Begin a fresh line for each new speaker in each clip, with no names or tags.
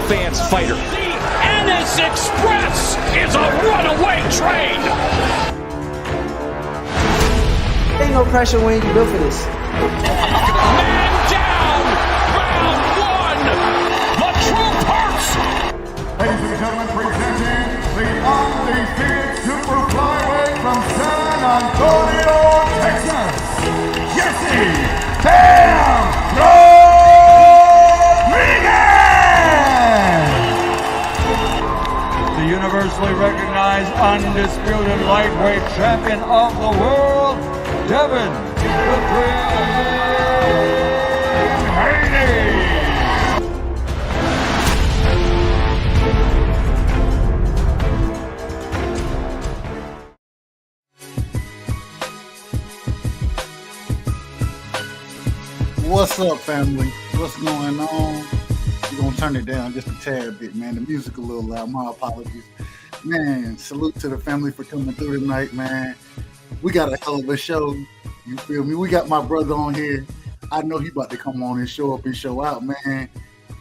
fans fighter.
The Ennis Express is a runaway train.
Ain't no pressure when you built for this.
Man down, round one. The truth hurts.
Ladies and gentlemen, presenting the undefeated super flyweight from San Antonio, Texas, Jesse Bam Rodriguez! The universally recognized undisputed lightweight champion of the world, Devin the Dream Haney!
What's up, family? What's going on? We're going to turn it down just a tad bit, man. The music a little loud. My apologies. Man, salute to the family for coming through tonight, man. We got a hell of a show. You feel me? We got my brother on here. I know he about to come on and show up and show out, man.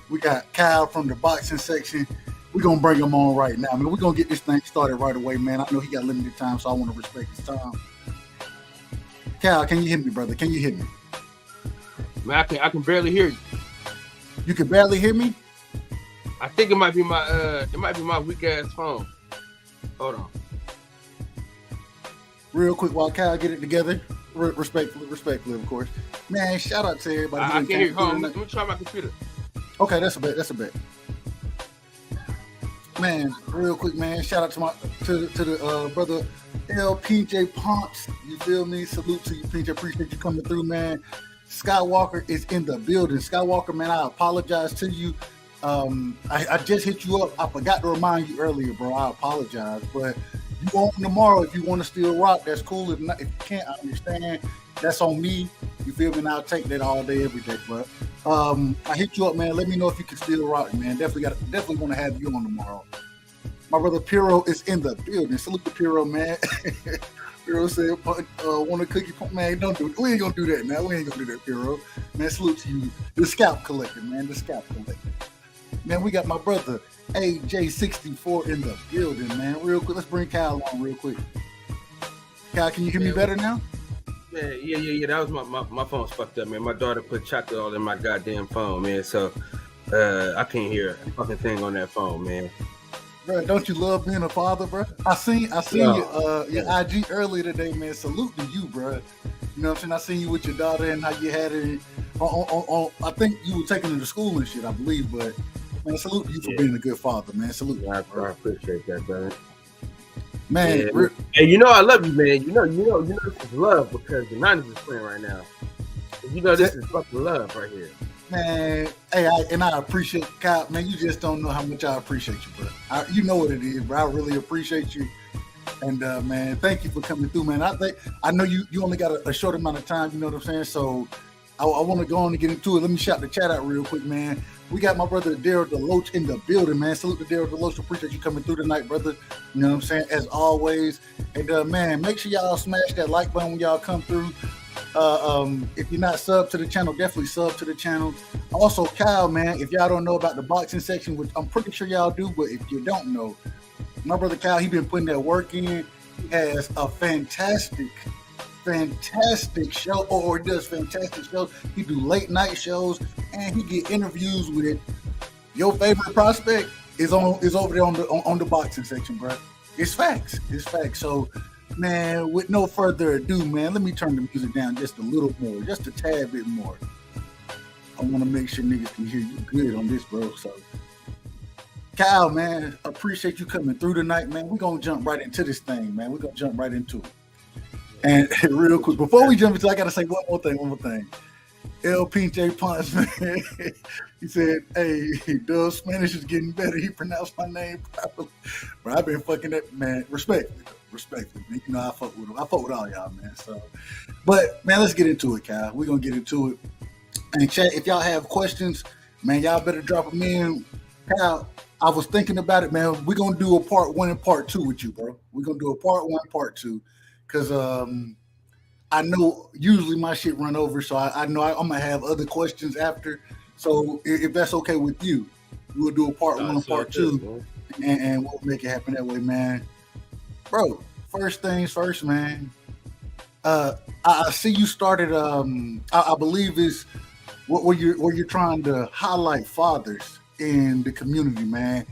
We got Kyle from the boxing section. We're going to bring him on right now. Man, we're going to get this thing started right away, man. I know he got limited time, so I want to respect his time. Kyle, can you hear me, brother? Can you hear me?
Man, I can barely hear you.
You can barely hear me?
I think it might be my weak ass phone. Hold on.
Real quick while Kyle get it together. Respectfully, of course. Man, shout out to everybody.
I can't hear you. Hold on, let me try my computer.
Okay, that's a bet. Man, real quick, man. Shout out to the brother LPJ Ponce. You feel me? Salute to you, PJ. Appreciate you coming through, man. Skywalker is in the building. Skywalker, man, I apologize to you. I just hit you up. I forgot to remind you earlier, bro. I apologize. But you on tomorrow if you want to still rock. That's cool. If not, if you can't, I understand. That's on me. You feel me? And I'll take that all day, every day. But I hit you up, man. Let me know if you can still rock, man. Definitely want to have you on tomorrow. My brother Piro is in the building. Salute to Piro, man. Piro said, want a cookie? Man, don't do it. We ain't gonna do that now. We ain't gonna do that, Piro. Man, salute to you. The Scalp Collector, man. The Scalp Collector. Man, we got my brother AJ64 in the building, man. Real quick, let's bring Kyle on real quick. Kyle, can you hear me better now?
Yeah. That was my phone's fucked up, man. My daughter put chocolate all in my goddamn phone, man. So I can't hear a fucking thing on that phone, man.
Bro, don't you love being a father, bro? I seen your IG earlier today, man. Salute to you, bro. You know what I'm saying? I seen you with your daughter and how you had her on I think you were taking her to school and shit, I believe, but man, salute to you for being a good father, man. Salute.
Yeah, I appreciate that, brother.
Man,
and you know I love you, man. You know this is love because the Niners is playing right now. You know this is fucking love right here.
Man, hey, I appreciate Kyle, man. You just don't know how much I appreciate you, bro. You know what it is, bro. I really appreciate you, and man, thank you for coming through, man. I know you only got a short amount of time. You know what I'm saying? So I want to go on and get into it. Let me shout the chat out real quick, man. We got my brother Daryl DeLoach in the building, man. Salute to Daryl DeLoach. Appreciate you coming through tonight, brother. You know what I'm saying? As always, and man, make sure y'all smash that like button when y'all come through. If you're not subbed to the channel, definitely sub to the channel. Also, Kyle, man, if y'all don't know about the boxing section, which I'm pretty sure y'all do, but if you don't know, my brother Kyle, he been putting that work in. He has a fantastic show, or he does fantastic shows. He do late night shows, and he get interviews with your favorite prospect is over there on the boxing section, bro. It's facts. So, man, with no further ado, man, let me turn the music down just a little more, just a tad bit more. I want to make sure niggas can hear you good on this, bro. So, Kyle, man, appreciate you coming through tonight, man. We're going to jump right into this thing, man. We're going to jump right into it. And real quick, before we jump into it, I got to say one more thing. LPJ Ponce, man, he said, hey, Doug's Spanish is getting better. He pronounced my name properly. But I've been fucking that, man, respectfully, man. You know, I fuck with him. I fuck with all y'all, man. So, but, man, let's get into it, Kyle. We're going to get into it. And chat, if y'all have questions, man, y'all better drop them in. Kyle, I was thinking about it, man. We're going to do a part 1 and part 2 with you, bro. We're going to do a part 1, part 2. Because I know usually my shit run over, so I know I'm going to have other questions after. So if that's okay with you, we'll do a part one and
so
part
good,
two,
man.
and we'll make it happen that way, man. Bro, first things first, man. I see you started. I believe is where you're trying to highlight fathers in the community, man.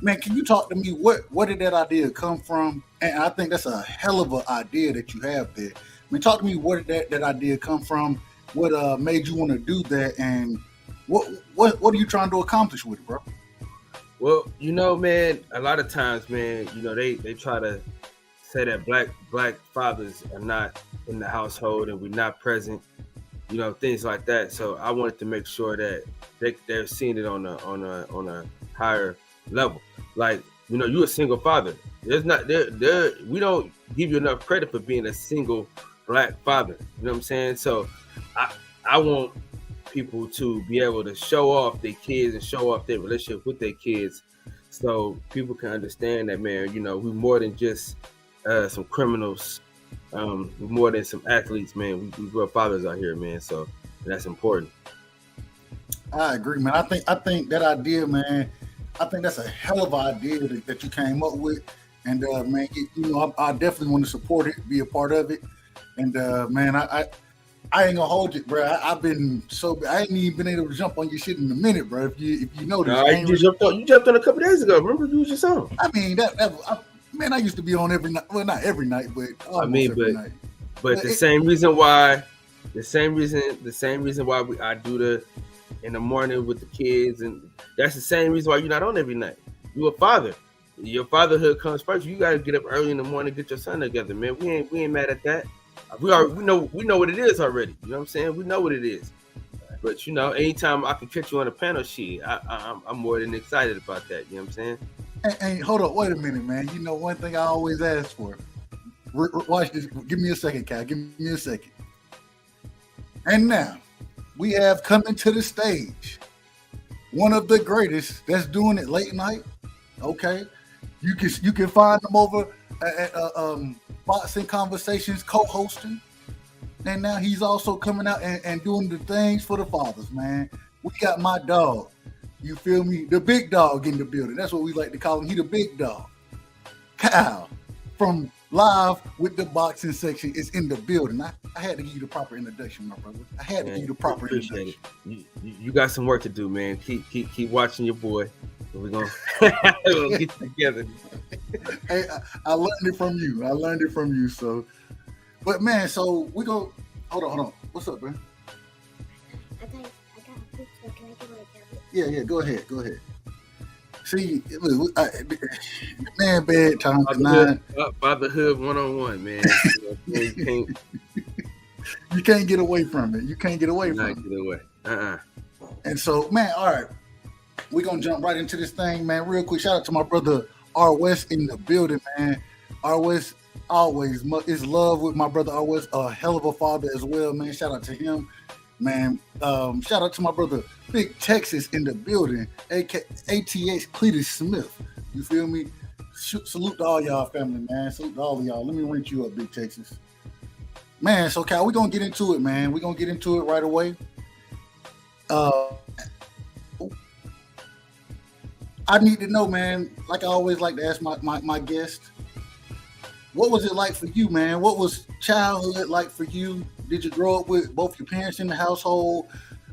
Man, can you talk to me? Where did that idea come from? And I think that's a hell of an idea that you have there. I mean, talk to me. Where did that idea come from? What made you want to do that? And what are you trying to accomplish with it, bro?
Well, man, a lot of times, man, they try to say that black fathers are not in the household and we're not present, things like that. So I wanted to make sure that they're seeing it on a higher level. Like, you're a single father. There's not there we don't give you enough credit for being a single black father. You know what I'm saying? So I want people to be able to show off their kids and show off their relationship with their kids, so people can understand that, man, we're more than just some criminals. We're more than some athletes, man. We real fathers out here, man. So that's important.
I agree, man. I think that idea, man. I think that's a hell of an idea that you came up with, and man, I definitely want to support it, be a part of it, and man, I ain't gonna hold it, bro. I ain't even been able to jump on your shit in a minute, bro. If you notice,
You jumped on a couple days ago. Remember, you was your song.
I mean, man, I used to be on every night. Well, not every night, but almost every night.
But the same reason why I do the in the morning with the kids, and that's the same reason why you're not on every night. You're a father. Your fatherhood comes first. You gotta get up early in the morning, get your son together, man. We ain't mad at that. We know what it is already. You know what I'm saying? We know what it is. But anytime I can catch you on a panel, I'm more than excited about that. You know what I'm saying?
Hey, hold up, wait a minute, man. One thing I always ask for. Watch this. Give me a second, Cal. Give me a second. And now we have coming to the stage one of the greatest that's doing it late night. Okay, you can find them over at Boxing Conversations co-hosting, and now he's also coming out and doing the things for the fathers, man. We got my dog. You feel me? The big dog in the building. That's what we like to call him. He the big dog. Kyle from Live with the Boxing Section is in the building. I had to give you the proper introduction, my brother. I had to give you the proper introduction.
You got some work to do, man. Keep watching your boy. We're gonna get together.
Hey, I learned it from you. So, but man, so we go. Hold on. What's up, man?
I got a pizza. Can I get one?
Yeah. Go ahead. See, man, bedtime tonight.
Fatherhood 101, man.
You can't get away from it. You can't get away from it. And so, man, all right, we're gonna jump right into this thing, man. Real quick, shout out to my brother R. West in the building, man. R. West always is love with my brother R. West, a hell of a father as well, man. Shout out to him, man. Shout out to my brother Big Texas in the building, ATX Cletus Smith. You feel me? Salute to all y'all family, man. Salute to all of y'all. Let me rinse you up, Big Texas. Man, so Cal, we're gonna get into it, man. We're gonna get into it right away. I need to know, man, like I always like to ask my guest, what was it like for you, man? What was childhood like for you? Did you grow up with both your parents in the household?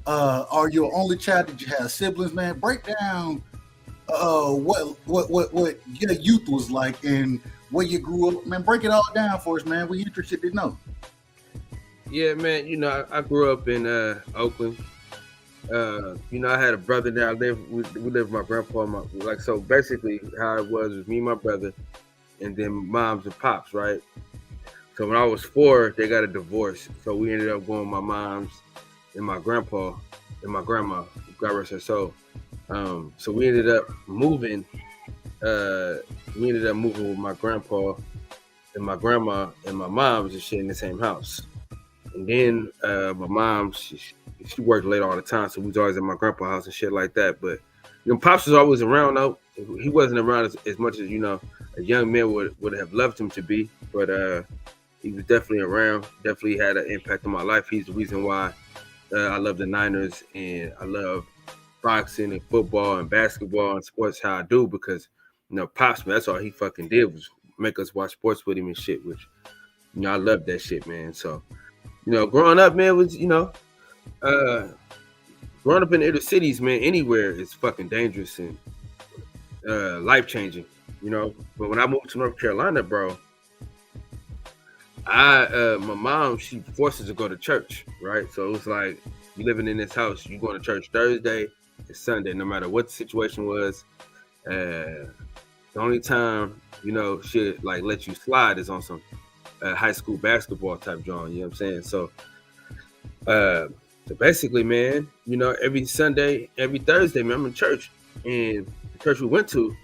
Are you an only child? Did you have siblings, man? Break down what your youth was like and where you grew up, man. Break it all down for us, man. We're interested to know.
Yeah, man. I grew up in Oakland. I had a brother there. We lived with my grandpa. So basically, how it was me and my brother, and then moms and pops, right? So when I was 4, they got a divorce. So we ended up going with my mom's and my grandpa and my grandma, God rest her soul. So we ended up moving. With my grandpa and my grandma and my mom's and shit in the same house. And then my mom, she worked late all the time, so we was always at my grandpa's house and shit like that. But Pops was always around though. He wasn't around as much as a young man would have loved him to be, but he was definitely around. Definitely had an impact on my life. He's the reason why I love the Niners and I love boxing and football and basketball and sports how I do because Pops, man, that's all he fucking did was make us watch sports with him and shit, which I love that shit, man. So growing up, man, was growing up in the inner cities, man, anywhere is fucking dangerous and life changing, But when I moved to North Carolina, bro, my mom, she forced us to go to church, right? So it was like you living in this house, you going to church Thursday and Sunday, no matter what the situation was. The only time she'd like let you slide is on some high school basketball type joint. You know what I'm saying? So, so basically, man, every Sunday, every Thursday, man, I'm in church, and the church we went to,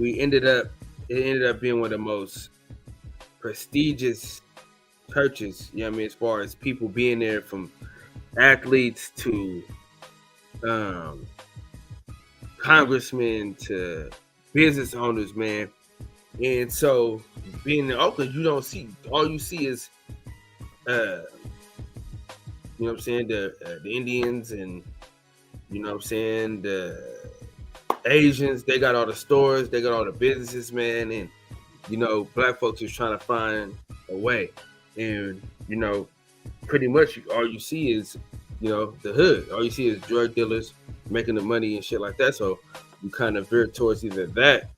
it ended up being one of the most prestigious churches. You know what I mean? As far as people being there, from athletes to congressmen to business owners, man. And so being in Oakland, all you see is you know what I'm saying, the Indians and you know what I'm saying, the Asians, they got all the stores, they got all the businesses, man, and black folks is trying to find a way. And pretty much all you see is the hood. All you see is drug dealers making the money and shit like that. So you kind of veer towards either that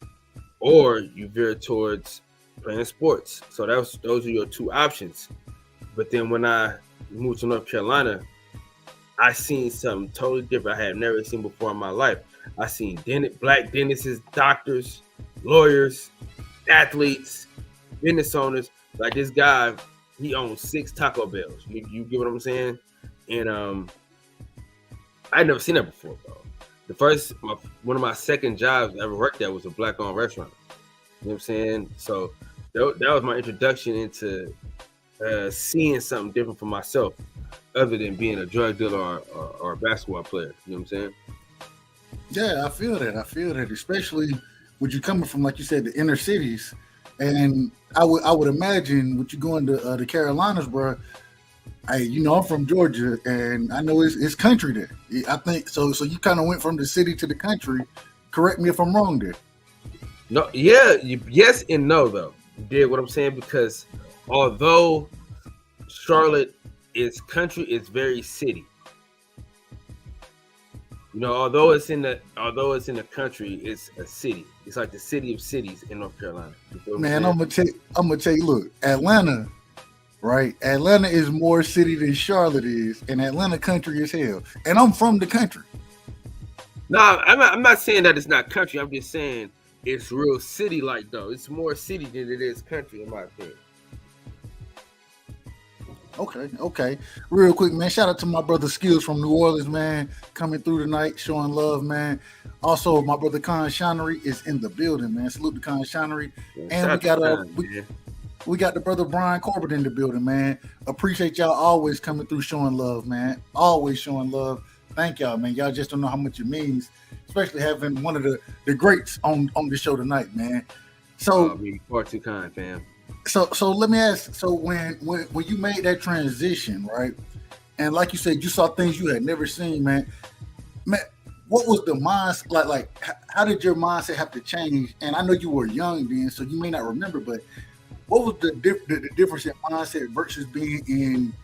or you veer towards playing sports. So those are your two options. But then when I moved to North Carolina, I seen something totally different I had never seen before in my life. I seen black dentists, doctors, lawyers, athletes, business owners. Like this guy, he owns 6 Taco Bells. You get what I'm saying? And I'd never seen that before, bro. One of my second jobs I ever worked at was a black-owned restaurant. You know what I'm saying? So that was my introduction into seeing something different for myself, other than being a drug dealer or a basketball player. You know what I'm saying?
Yeah, I feel that, especially with you coming from, like you said, the inner cities. And I would imagine with you going to the Carolinas, bro. I'm from Georgia, and I know it's country there. I think so. So you kind of went from the city to the country. Correct me if I'm wrong there.
No, yeah, yes and no though. You did what I'm saying, because although Charlotte is country, it's very city. Although it's in the country, it's a city. It's like the city of cities in North Carolina.
Man, I'm gonna tell you. Look, Atlanta, right? Atlanta is more city than Charlotte is, and Atlanta country as hell. And I'm from the country.
No, I'm not saying that it's not country. I'm just saying it's real city-like though. It's more city than it is country, in my opinion.
Okay. Real quick, man. Shout out to my brother Skills from New Orleans, man. Coming through tonight, showing love, man. Also, my brother Con Shonery is in the building, man. Salute to Con Shonery. And we got the brother Brian Corbett in the building, man. Appreciate y'all always coming through, showing love, man. Always showing love. Thank y'all, man. Y'all just don't know how much it means, especially having one of the greats on the show tonight, man. So
far too kind, fam.
So let me ask. So when you made that transition, right? And like you said, you saw things you had never seen, man. What was the mindset like? How did your mindset have to change? And I know you were young then, so you may not remember, but what was the difference in mindset versus being in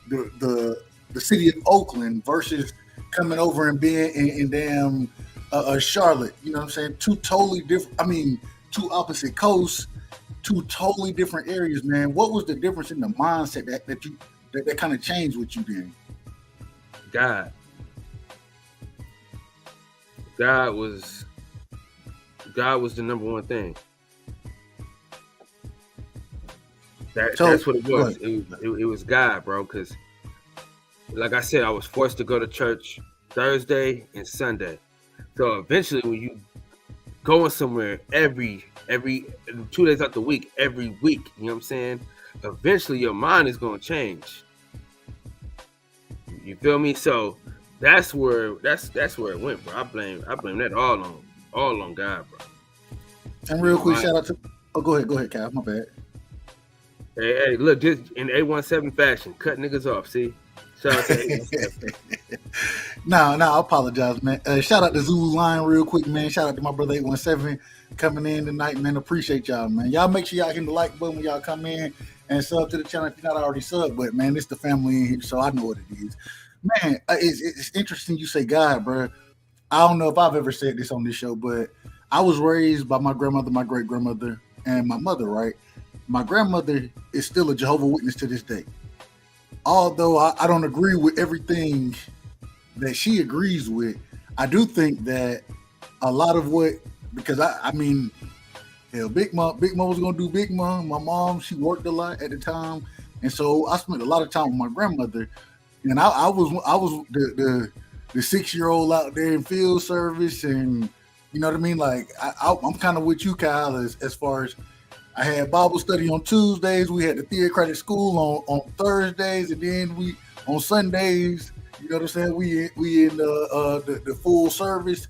the city of Oakland versus coming over and being in damn Charlotte? You know what I'm saying? Two totally different. I mean, two opposite coasts. Two totally different areas, man. What was the difference in the mindset that kind of changed with you then?
God was the number one thing. That's what it was. It was God, bro. Because, like I said, I was forced to go to church Thursday and Sunday. So eventually, when you going somewhere every 2 days out the week, every week, you know what I'm saying? Eventually your mind is gonna change. You feel me? So that's where it went, bro. I blame that all on God, bro.
And real quick, shout out to go ahead, Cal. My bad.
Hey, look, just in 817 fashion, cut niggas off. See, shout out to 817.
I apologize, man. Shout out to Zulu Line real quick, man. Shout out to my brother 817 coming in tonight, man. Appreciate y'all, man. Y'all make sure y'all hit the like button when y'all come in and sub to the channel if you're not already subbed. But man, it's the family in here, so I know what it is. Man, it's interesting you say God, bro. I don't know if I've ever said this on this show, but I was raised by my grandmother, my great grandmother, and my mother, right? My grandmother is still a Jehovah's Witness to this day. Although I don't agree with everything that she agrees with, I do think that a lot of what, because I mean, hell, Big Mom was gonna do Big Mom. My mom, she worked a lot at the time, and so I spent a lot of time with my grandmother. And I was the 6-year-old out there in field service, and you know what I mean. Like I'm kind of with you, Kyle, as far as I had Bible study on Tuesdays, we had the theocratic school on Thursdays, and then we on Sundays. You know what I'm saying? We in the full service,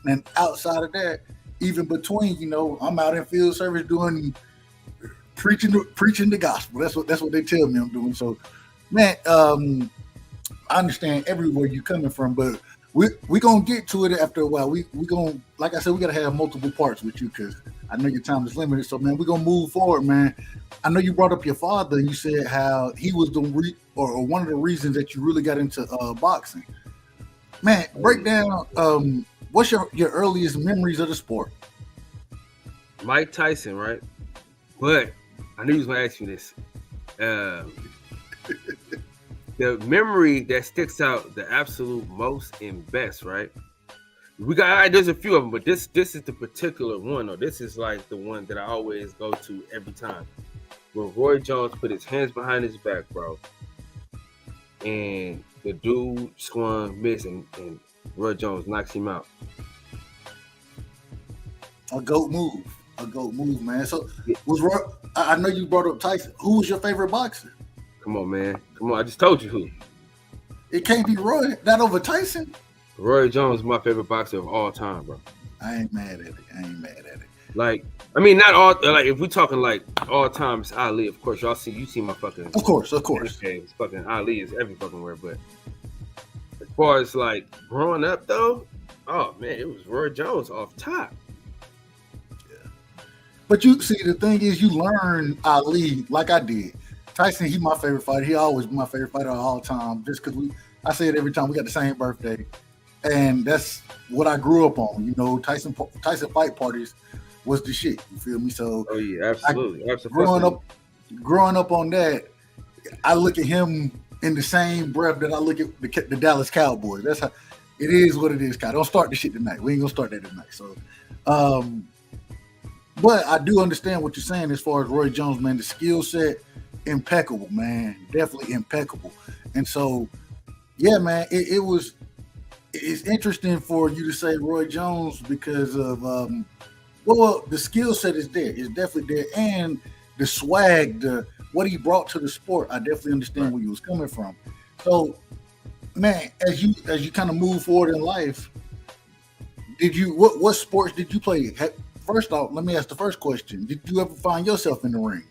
and outside of that, even between, you know, I'm out in field service doing preaching the gospel. That's what they tell me I'm doing. So, man, I understand everywhere you're coming from, but we gonna get to it after a while. We gonna, like I said, we gotta have multiple parts with you because I know your time is limited. So, man, we're gonna move forward, man. I know you brought up your father and you said how he was or one of the reasons that you really got into boxing. Man, break down what's your earliest memories of the sport?
Mike Tyson, right? But I knew he was gonna ask me this. The memory that sticks out the absolute most and best, right? There's a few of them, but this is the particular one, or this is like the one that I always go to every time. When Roy Jones put his hands behind his back, bro, and the dude swung, missed, and Roy Jones knocks him out.
A goat move, man. So I know you brought up Tyson. Who was your favorite boxer?
Come on, man. Come on. I just told you who.
It can't be Roy. Not over Tyson.
Roy Jones is my favorite boxer of all time, bro.
I ain't mad at it.
Like, I mean, not all. Like, if we're talking like all time, it's Ali. Of course, you see my fucking.
Of course.
Games. Fucking Ali is every fucking where. But as far as like growing up, though, oh man, it was Roy Jones off top.
But you see, the thing is, you learn Ali like I did. Tyson, he my favorite fighter. He always been my favorite fighter of all time. Just because I say it every time, we got the same birthday, and that's what I grew up on. You know, Tyson fight parties was the shit. You feel me? So,
oh yeah, absolutely.
Growing up on that, I look at him in the same breath that I look at the Dallas Cowboys. That's how it is. What it is, Kyle. Don't start the shit tonight. We ain't gonna start that tonight. So, but I do understand what you're saying as far as Roy Jones, man. The skill set, impeccable, man. Definitely impeccable. And so, yeah, man, it's interesting for you to say Roy Jones because of well, the skill set is there. It's definitely there, and the swag, what he brought to the sport. I definitely understand where he was coming from. So, man, as you kind of move forward in life, what sports did you play? First off, let me ask the first question. Did you ever find yourself in the ring?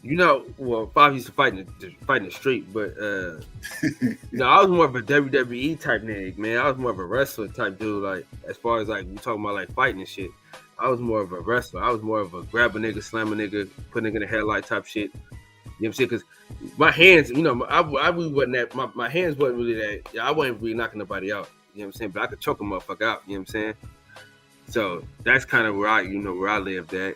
You know, well, Bob used to fight in the street, but you know, I was more of a WWE type nigga, man. I was more of a wrestler type dude. Like, as far as like we talking about like fighting and shit, I was more of a wrestler. I was more of a grab a nigga, slam a nigga, put a nigga in the headlight type shit. You know what I'm saying? Because my hands, you know, I really wasn't that. My hands wasn't really that. I wasn't really knocking nobody out. You know what I'm saying? But I could choke a motherfucker out. You know what I'm saying? So that's kind of where I lived at.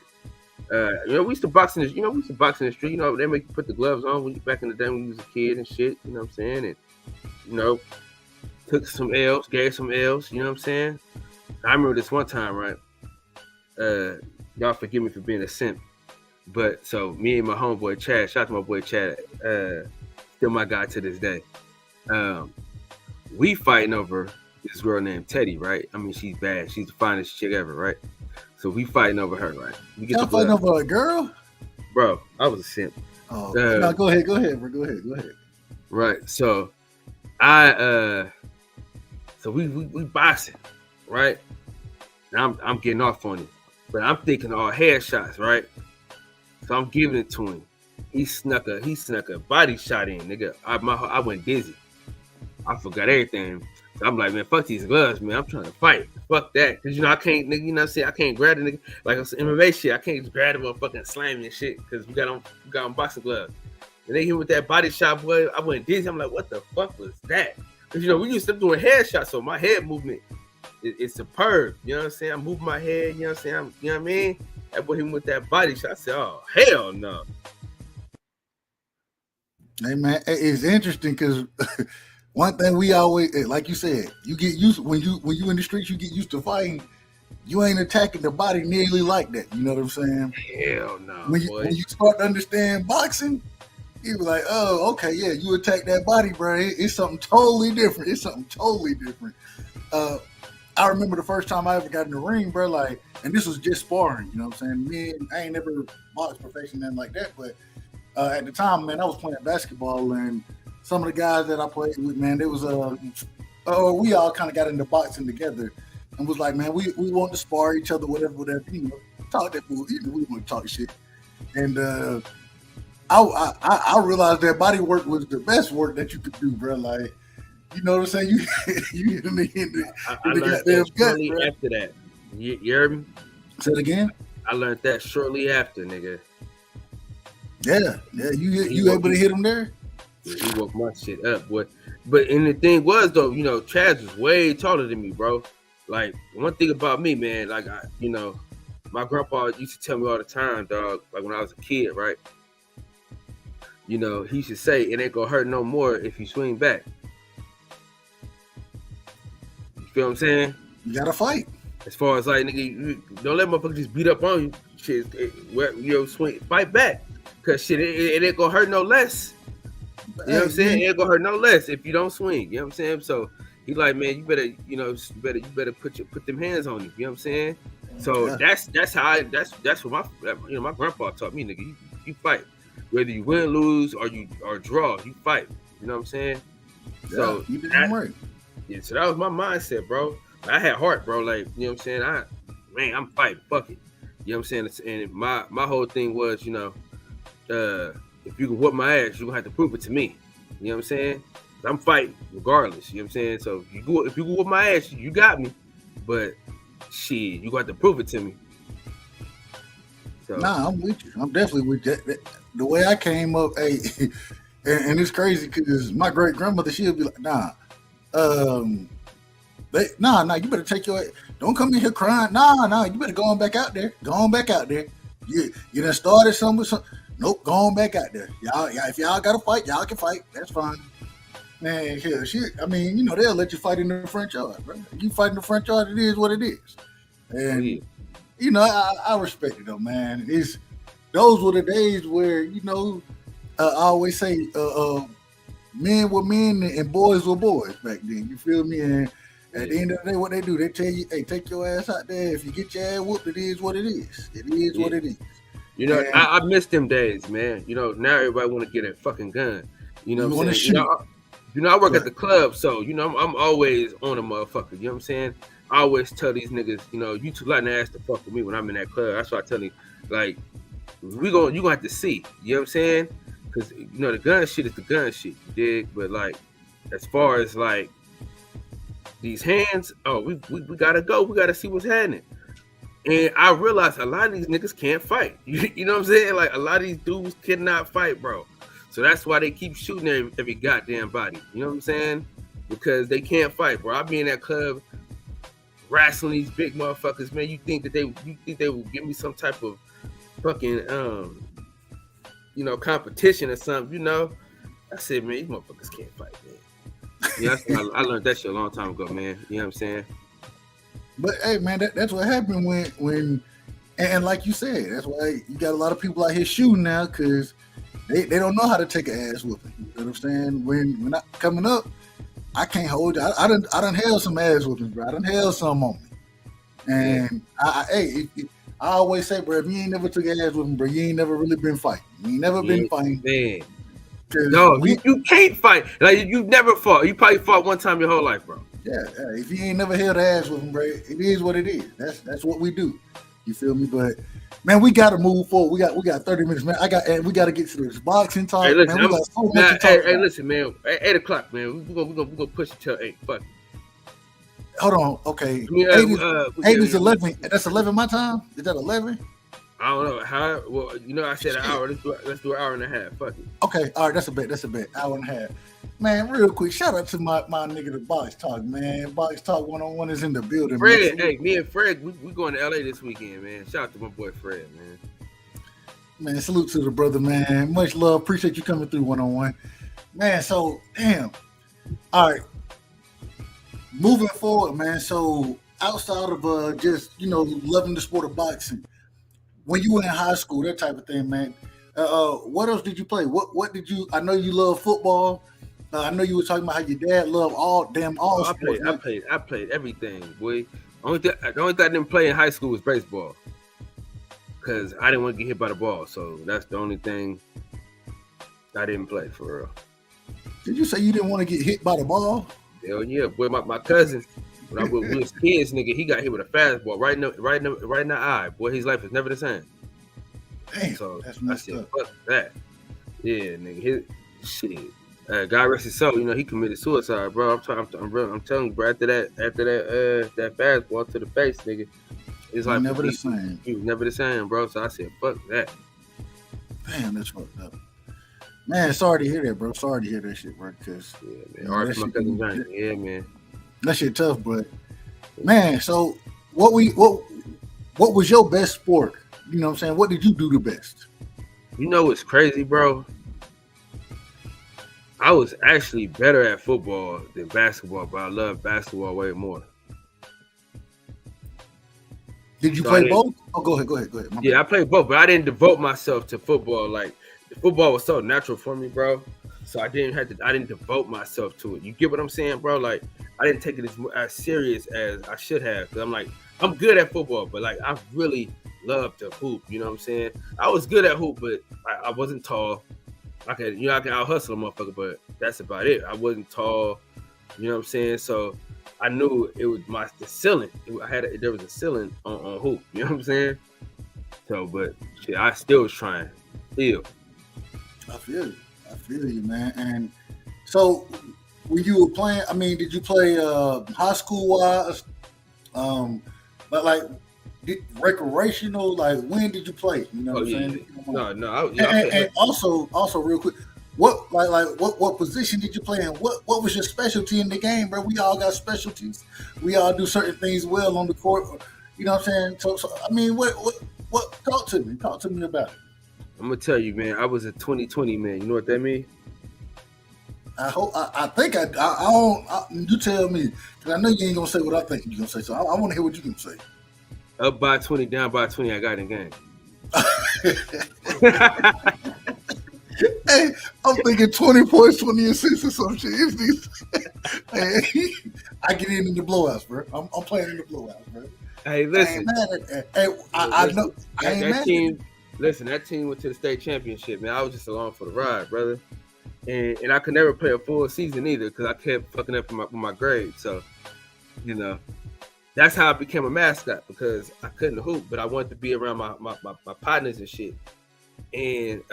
You know, we used to box in the street. You know, they make you put the gloves on when you back in the day when you was a kid and shit. You know what I'm saying? And you know, took some L's, gave some L's. You know what I'm saying? I remember this one time, right? Y'all forgive me for being a simp, but so me and my homeboy Chad, shout out to my boy Chad, still my guy to this day. We fighting over this girl named Teddy, right? I mean, she's bad. She's the finest chick ever, right? So we fighting over her, right?
Y'all fighting over a girl?
Bro, I was a simp.
Oh, no, go ahead, bro. Go ahead.
Right. So we boxing, right? And I'm getting off on him. But I'm thinking all headshots, right? So I'm giving it to him. He snuck a body shot in, nigga. I went dizzy. I forgot everything. So I'm like, man, fuck these gloves, man. I'm trying to fight. Fuck that. Cause I can't, nigga, you know what I'm saying? I can't grab the nigga like on some MMA shit. I can't just grab him and fucking slam him and shit. Cause we got on boxing gloves. And they hit with that body shot, boy. I went dizzy. I'm like, what the fuck was that? Cause we used to doing headshots, so my head movement is superb. You know what I'm saying? I'm moving my head, you know what I'm saying? You know what I mean? That boy hit with that body shot. I said, oh hell no.
Hey man, it's interesting because one thing we always, like you said, you get used when you in the streets, you get used to fighting. You ain't attacking the body nearly like that. You know what I'm saying?
Hell no.
When you start to understand boxing, you be like, oh, okay, yeah, you attack that body, bro. It's something totally different. It's something totally different. I remember the first time I ever got in the ring, bro. Like, and this was just sparring. You know what I'm saying? I ain't never boxed professionally, nothing like that, but. At the time, man, I was playing basketball, and some of the guys that I played with, man, there was we all kind of got into boxing together, and was like, man, we want to spar each other, whatever, talk that bull, we want to talk shit, and I realized that body work was the best work that you could do, bro. Like, you know what I'm saying? You in the
goddamn shortly after that. You heard me?
Say it again.
I learned that shortly after, nigga.
Yeah, you able to hit him there?
Yeah, he woke my shit up, boy. But and the thing was though, Chaz was way taller than me, bro. Like one thing about me, man, like my grandpa used to tell me all the time, dog. Like when I was a kid, right? He used to say it ain't gonna hurt no more if you swing back. You feel what I'm saying?
You gotta fight.
As far as like, nigga, you don't let motherfuckers just beat up on you. Shit, swing, fight back. Cause shit, it ain't gonna hurt no less. You know what I'm saying? It ain't gonna hurt no less if you don't swing. You know what I'm saying? So he like, man, you better put them hands on you. You know what I'm saying? So that's what my grandpa taught me, nigga. You fight, whether you win, lose, or draw. You fight. You know what I'm saying?
Yeah,
so
you did right.
Yeah, so that was my mindset, bro. I had heart, bro. Like, you know what I'm saying? I'm fighting. Fuck it. You know what I'm saying? And my whole thing was, if you can whoop my ass, you're gonna have to prove it to me. You know what I'm saying? I'm fighting regardless. You know what I'm saying? So if you can whoop my ass, you got me. But shit, you gonna have to prove it to me. So
nah, I'm with you. I'm definitely with you. The way I came up, hey, and it's crazy because my great grandmother, she'll be like, nah, you better take your. Don't come in here crying. Nah, you better go on back out there. Go on back out there. You done started something. Nope, go on back out there. Y'all, if y'all gotta fight, y'all can fight. That's fine. Man, hell, shit. I mean, they'll let you fight in the front yard, bro. You fight in the front yard, it is what it is. And I respect it though, man. Those were the days where I always say, men were men and boys were boys back then. You feel me? And at the end of the day, what they do, they tell you, hey, take your ass out there. If you get your ass whooped, it is what it is. It is what it is.
I miss them days, man. Now everybody want to get a fucking gun. You know what I'm saying? I work at the club, so I'm always on a motherfucker. You know what I'm saying? I always tell these niggas, you too light to ass to fuck with me when I'm in that club. That's why I tell you, like, you gonna have to see. You know what I'm saying? Because the gun shit is the gun shit, you dig? But like, as far as like these hands, we gotta go. We gotta see what's happening. And I realized a lot of these niggas can't fight. You know what I'm saying? Like, a lot of these dudes cannot fight, bro. So that's why they keep shooting every goddamn body. You know what I'm saying? Because they can't fight, bro. I be in that club wrestling these big motherfuckers, man. You think they will give me some type of fucking competition or something, I said, man, these motherfuckers can't fight, man. I learned that shit a long time ago, man. You know what I'm saying?
But hey, man, that's what happened when like you said, that's why you got a lot of people out here shooting now because they don't know how to take an ass whooping. You know what I'm saying? When I coming up, I can't hold you. I done held some ass whoopings, bro. I done held some on me, and I always say, bro, if you ain't never took an ass whooping, bro, you ain't never really been fighting. You ain't never been fighting.
Man. No, you can't fight. Like, you've never fought. You probably fought one time your whole life, bro.
Yeah, if you ain't never held ass with them, bro, it is what it is. That's what we do. You feel me? But man, we gotta move forward. We got 30 minutes, man. We gotta get to this boxing talk.
Hey, listen,
man, we got so much to talk about.
Listen, man. 8 o'clock, man. We're gonna push it till 8. Fuck.
Hold on. Okay.
Yeah,
8 is 11. That's 11 my time? Is that 11?
I don't know how. Well, I said an hour. Let's do an hour and a half. Fuck it.
Okay. All right. That's a bet. Hour and a half. Man, real quick, shout out to my nigga, the Box Talk, man. Box Talk 1-on-1 is in the building.
Fred,
man.
hey, me and Fred, we going to LA this weekend, man. Shout out to my boy Fred, man.
Man, salute to the brother, man. Much love. Appreciate you coming through 1-on-1. Man, so, damn. All right. Moving forward, man. So, outside of just, loving the sport of boxing, when you were in high school, that type of thing, man, what else did you play? What did you, I know you love football. I know you were talking about how your dad loved all sports.
I played everything, boy. The only thing I didn't play in high school was baseball. Because I didn't want to get hit by the ball. So that's the only thing I didn't play for real.
Did you say you didn't want to get hit by the ball?
Hell yeah, boy. My cousin, when we was kids, nigga, he got hit with a fastball right in the eye. Boy, his life is never the same.
Damn,
so
that's
I
messed
said,
up.
fuck that. Yeah, nigga, shit. God rest his soul. He committed suicide, bro. I'm telling you, bro. After that fastball to the face, nigga, his life
never the same.
He was never the same, bro. So I said, fuck that.
Damn, that's fucked up. Man, sorry to hear that, bro. Sorry to hear that shit, bro. Cause
yeah, man. My cousin Johnny. Yeah, man.
That shit tough, but man. So what was your best sport? You know what I'm saying? What did you do the best?
You know what's crazy, bro? I was actually better at football than basketball, but I love basketball way more.
Did you play both? Oh, go ahead.
Yeah, I played both, but I didn't devote myself to football. Like, the football was so natural for me, bro. So I didn't devote myself to it. You get what I'm saying, bro? Like, I didn't take it as serious as I should have. Cause I'm good at football, but like, I really love to hoop. You know what I'm saying? I was good at hoop, but I wasn't tall. I can out hustle a motherfucker, but that's about it. I wasn't tall. You know what I'm saying? So I knew it was the ceiling. There was a ceiling on hoop. You know what I'm saying? So, but shit, I still was trying. Still.
I feel you, man. And so when you were playing, I mean, did you play high school wise? But like recreational, like when did you play? You know what I'm saying?
No.
And also real quick, what position did you play in? What was your specialty in the game, bro? We all got specialties. We all do certain things well on the court. You know what I'm saying? So I mean, what? Talk to me about it.
I'm gonna tell you, man. I was a 2020 man. You know what that means?
I think I don't. You tell me, because I know you ain't gonna say what I think you're gonna say. So I want to hear what you can say.
Up by 20, down by 20. I got in the game.
Hey, I'm thinking 20 points, 20 assists or some shit. Hey, I get in the blowouts, bro. I'm playing in the blowouts, bro.
Hey, listen.
I know. I ain't
that team. Listen, that team went to the state championship, man. I was just along for the ride, brother. And I could never play a full season either because I kept fucking up with my grades. So, that's how I became a mascot, because I couldn't hoop, but I wanted to be around my partners and shit. And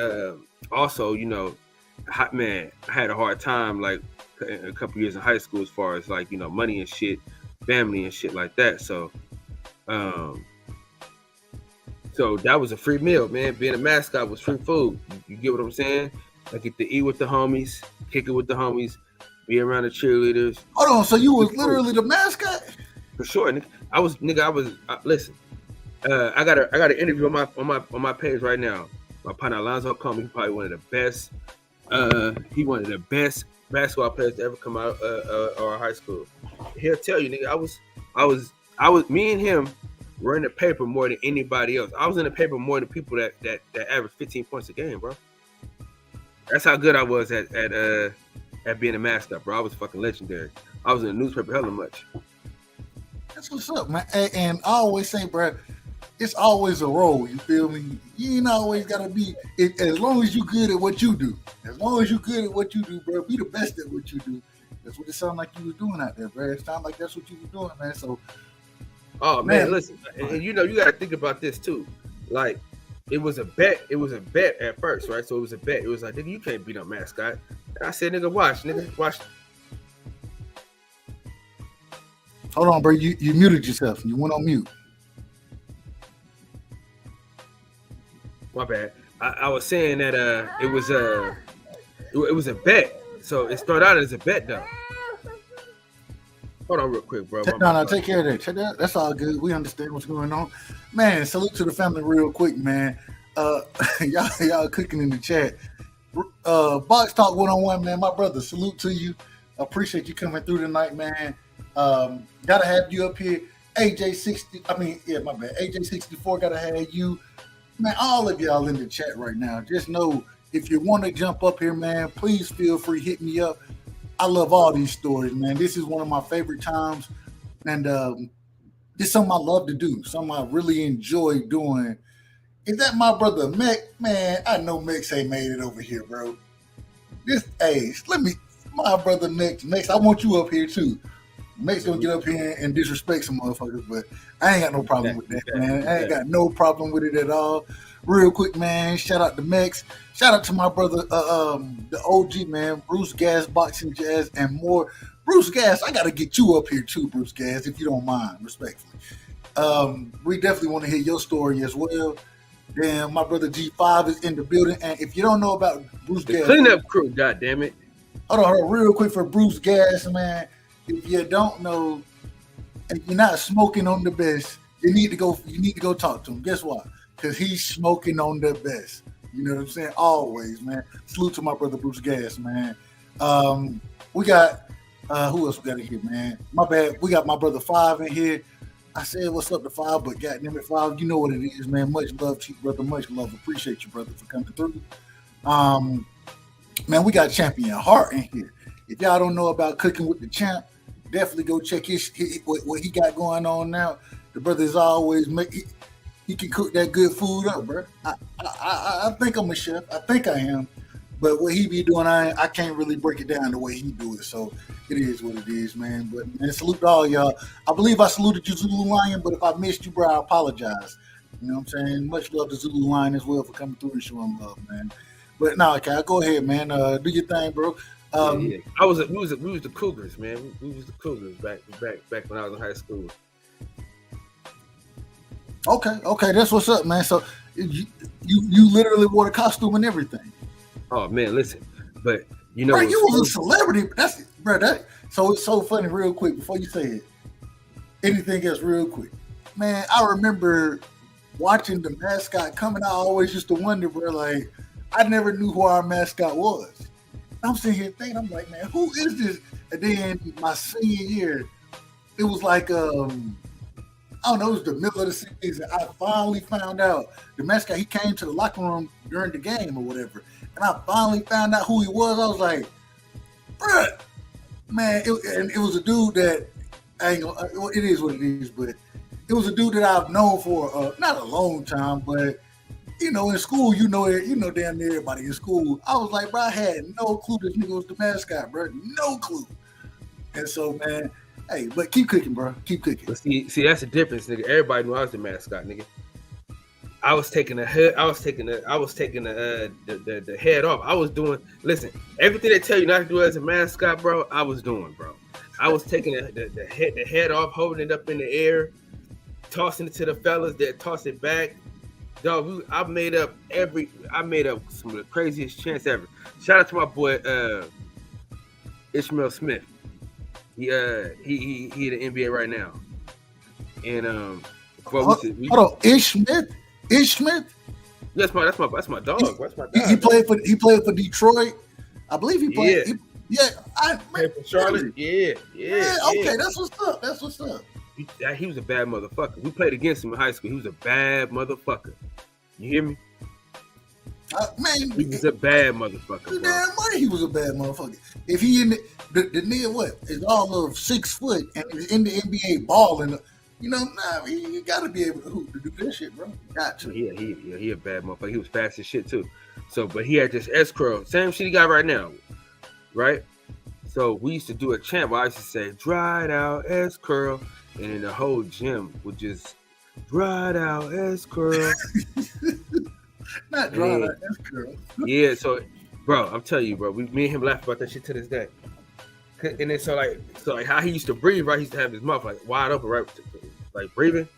also, I had a hard time like a couple years in high school as far as like, money and shit, family and shit like that. So that was a free meal, man. Being a mascot was free food. You get what I'm saying? I get to eat with the homies, kick it with the homies, be around the cheerleaders.
Hold on, so you was literally the mascot?
For sure, nigga. Listen. I got an interview on my page right now. My partner Alonzo called me. He's probably one of the best. He one of the best basketball players to ever come out of our high school. He'll tell you, nigga. I was. Me and him were in the paper more than anybody else. I was in the paper more than people that average 15 points a game, bro. That's how good I was at being a mascot, bro. I was fucking legendary. I was in the newspaper hella much.
That's what's up, man. And I always say, bro, it's always a role. You feel me? You ain't always gotta be. As long as you good at what you do. As long as you good at what you do, bro. Be the best at what you do. That's what it sounded like you was doing out there, bro. It sounded like that's what you was doing, man. So,
man, listen, and you gotta think about this too. Like, it was a bet. It was a bet at first, right? So it was a bet. It was like, nigga, you can't beat up mascot. And I said, nigga, watch.
Hold on, bro. You muted yourself. You went on mute.
My bad. I was saying that it was a bet. So it started out as a bet though. Hold on real quick, bro.
No, take care of that. Check that. That's all good. We understand what's going on. Man, salute to the family real quick, man. Y'all cooking in the chat. Box Talk 101, man. My brother, salute to you. Appreciate you coming through tonight, man. Gotta have you up here. AJ64 gotta have you. Man, all of y'all in the chat right now. Just know if you want to jump up here, man, please feel free, hit me up. I love all these stories, man. This is one of my favorite times. And it's something I love to do, something I really enjoy doing. Is that my brother Mex? Man, I know Mex ain't made it over here, bro. My brother Mex, I want you up here too. Mex gonna get up here and disrespect some motherfuckers, but I ain't got no problem with that, man. I ain't got no problem with it at all. Real quick, man, shout out to Mex. Shout out to my brother, the OG, man, Bruce Gas, Boxing Jazz, and more. Bruce Gas, I got to get you up here too, Bruce Gas, if you don't mind, respectfully. We definitely want to hear your story as well. Then my brother G5 is in the building. And if you don't know about Bruce Gas,
cleanup crew, goddammit.
Hold on, real quick for Bruce Gas, man. If you don't know, and you're not smoking on the best, you need to go talk to him. Guess why? Because he's smoking on the best. You know what I'm saying? Always, man. Salute to my brother Bruce Gas, man. We got who else we got in here, man? My bad. We got my brother Five in here. I said what's up to Five, but goddamn it, Five, you know what it is, man. Much love to you, brother. Much love. Appreciate you, brother, for coming through. Man, we got Champion Heart in here. If y'all don't know about Cooking with the Champ, definitely go check what he got going on now. The brother is always he can cook that good food up, bro. I think I'm a chef. I think I am. But what he be doing, I can't really break it down the way he do it. So it is what it is, man. But man, salute to all y'all. I believe I saluted you, Zulu Lion, but if I missed you, bro, I apologize. You know what I'm saying? Much love to Zulu Lion as well for coming through and showing love, man. But no, okay, go ahead, man. Do your thing, bro.
We was the Cougars, man. We was the Cougars back when I was in high school.
Okay, that's what's up, man. So you literally wore the costume and everything.
Oh man, listen, but you know,
bro, you was a celebrity. So it's so funny. Real quick, before you say it, anything else, real quick, man. I remember watching the mascot coming. I always used to wonder, bro. Like, I never knew who our mascot was. I'm sitting here thinking, I'm like, man, who is this? And then my senior year, it was like, I don't know, it was the middle of the season. I finally found out the mascot. He came to the locker room during the game or whatever, and I finally found out who he was. I was like, bruh, man, it was a dude that it is what it is, but it was a dude that I've known for not a long time, but you know, in school, you know damn near everybody in school. I was like, bro, I had no clue this nigga was the mascot, bro, no clue. And so, man, hey, but keep cooking, bro, keep cooking.
But see, that's the difference, nigga. Everybody knew I was the mascot, nigga. I was taking the head off. I was doing. Listen, everything they tell you not to do as a mascot, bro, I was doing, bro. I was taking the head off, holding it up in the air, tossing it to the fellas that toss it back. Dog, I made up some of the craziest chants ever. Shout out to my boy Ishmael Smith. He in the NBA right now. And
hold on, Ish Smith.
That's my dog. That's my dog.
He played for Detroit. I believe he played.
Yeah. Played for Charlotte. Yeah.
Okay, that's what's up.
He was a bad motherfucker. We played against him in high school. He was a bad motherfucker. You hear me?
Man,
he was a bad motherfucker.
You damn right he was a bad motherfucker. If he in the nigga is all of 6 foot and is in the NBA balling, you know, you gotta be able to do this shit, bro. Got to.
Yeah, he a bad motherfucker. He was fast as shit too. So, but he had this S curl, same shit he got right now, right? So we used to do a chant where I used to say, "Dried out S curl," and then the whole gym would just dried out S curl.
Not dried out S curl.
Yeah, so bro, I'm telling you, bro, me and him laugh about that shit to this day. And then so like how he used to breathe, right? He used to have his mouth like wide open, right? Like breathing.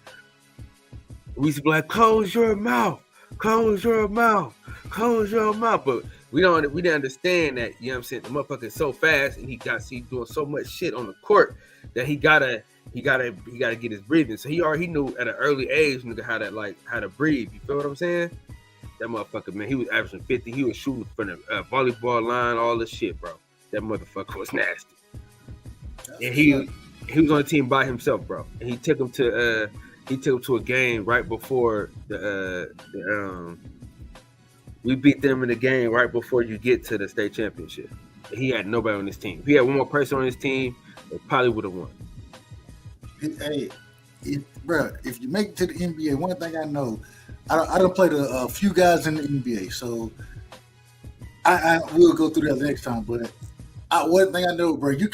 We used to be like, close your mouth, close your mouth, close your mouth. But we didn't understand that, you know what I'm saying? The motherfucker is so fast and he doing so much shit on the court that he gotta get his breathing. So he knew at an early age, nigga, how to breathe. You feel what I'm saying? That motherfucker, man, he was averaging 50. He was shooting from the volleyball line, all this shit, bro. That motherfucker was nasty. And he was on the team by himself, bro. And he took him to a game right before we beat them in the game right before you get to the state championship. And he had nobody on his team. If he had one more person on his team, they probably would have won.
Hey, if you make it to the NBA, one thing I know, I don't play a few guys in the NBA, so I will go through that next time. But one thing I know, bro, you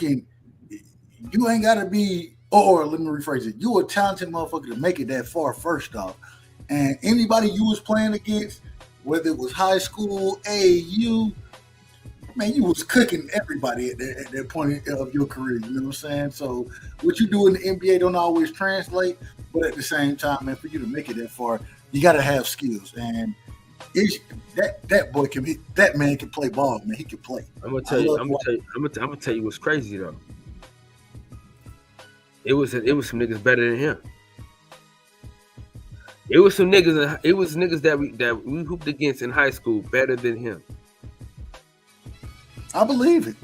ain't gotta be, or let me rephrase it, you a talented motherfucker to make it that far first off. And anybody you was playing against, whether it was high school, AAU, man, you was cooking everybody at that point of your career. You know what I'm saying? So what you do in the NBA don't always translate, but at the same time, man, for you to make it that far, you got to have skills. And that man can play ball, man. He can play. I'm gonna tell
you what's crazy though. It was some niggas better than him. It was niggas that we hooped against in high school better than him.
I believe it.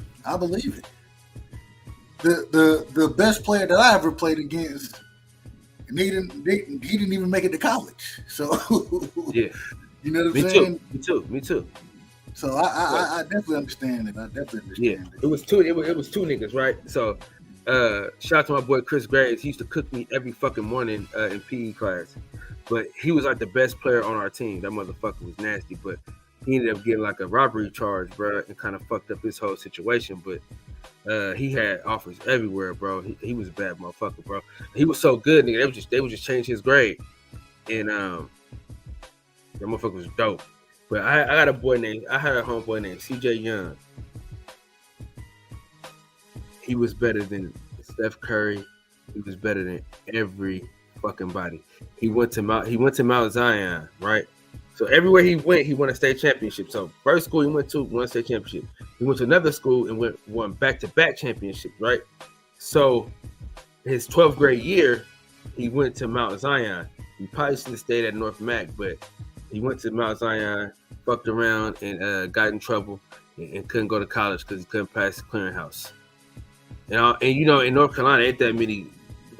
The best player that I ever played against, he didn't even make it to college. So
yeah,
you know what I'm saying?
Me too.
So I definitely understand it.
Yeah, it was two niggas, right? So shout out to my boy Chris Graves. He used to cook me every fucking morning in PE class. But he was like the best player on our team. That motherfucker was nasty, but he ended up getting like a robbery charge, bro, and kind of fucked up his whole situation. But he had offers everywhere, bro. He was a bad motherfucker, bro. He was so good, nigga. They would just change his grade, and that motherfucker was dope. But I had a homeboy named CJ Young. He was better than Steph Curry. He was better than every fucking body. He went to Mount Zion, right? So everywhere he went, he won a state championship. So first school he went to won a state championship. He went to another school and won back-to-back championships, right? So his 12th grade year, he went to Mount Zion. He probably should have stayed at North Mac, but he went to Mount Zion, fucked around, and got in trouble and couldn't go to college because he couldn't pass the clearinghouse. And you know, in North Carolina, ain't that many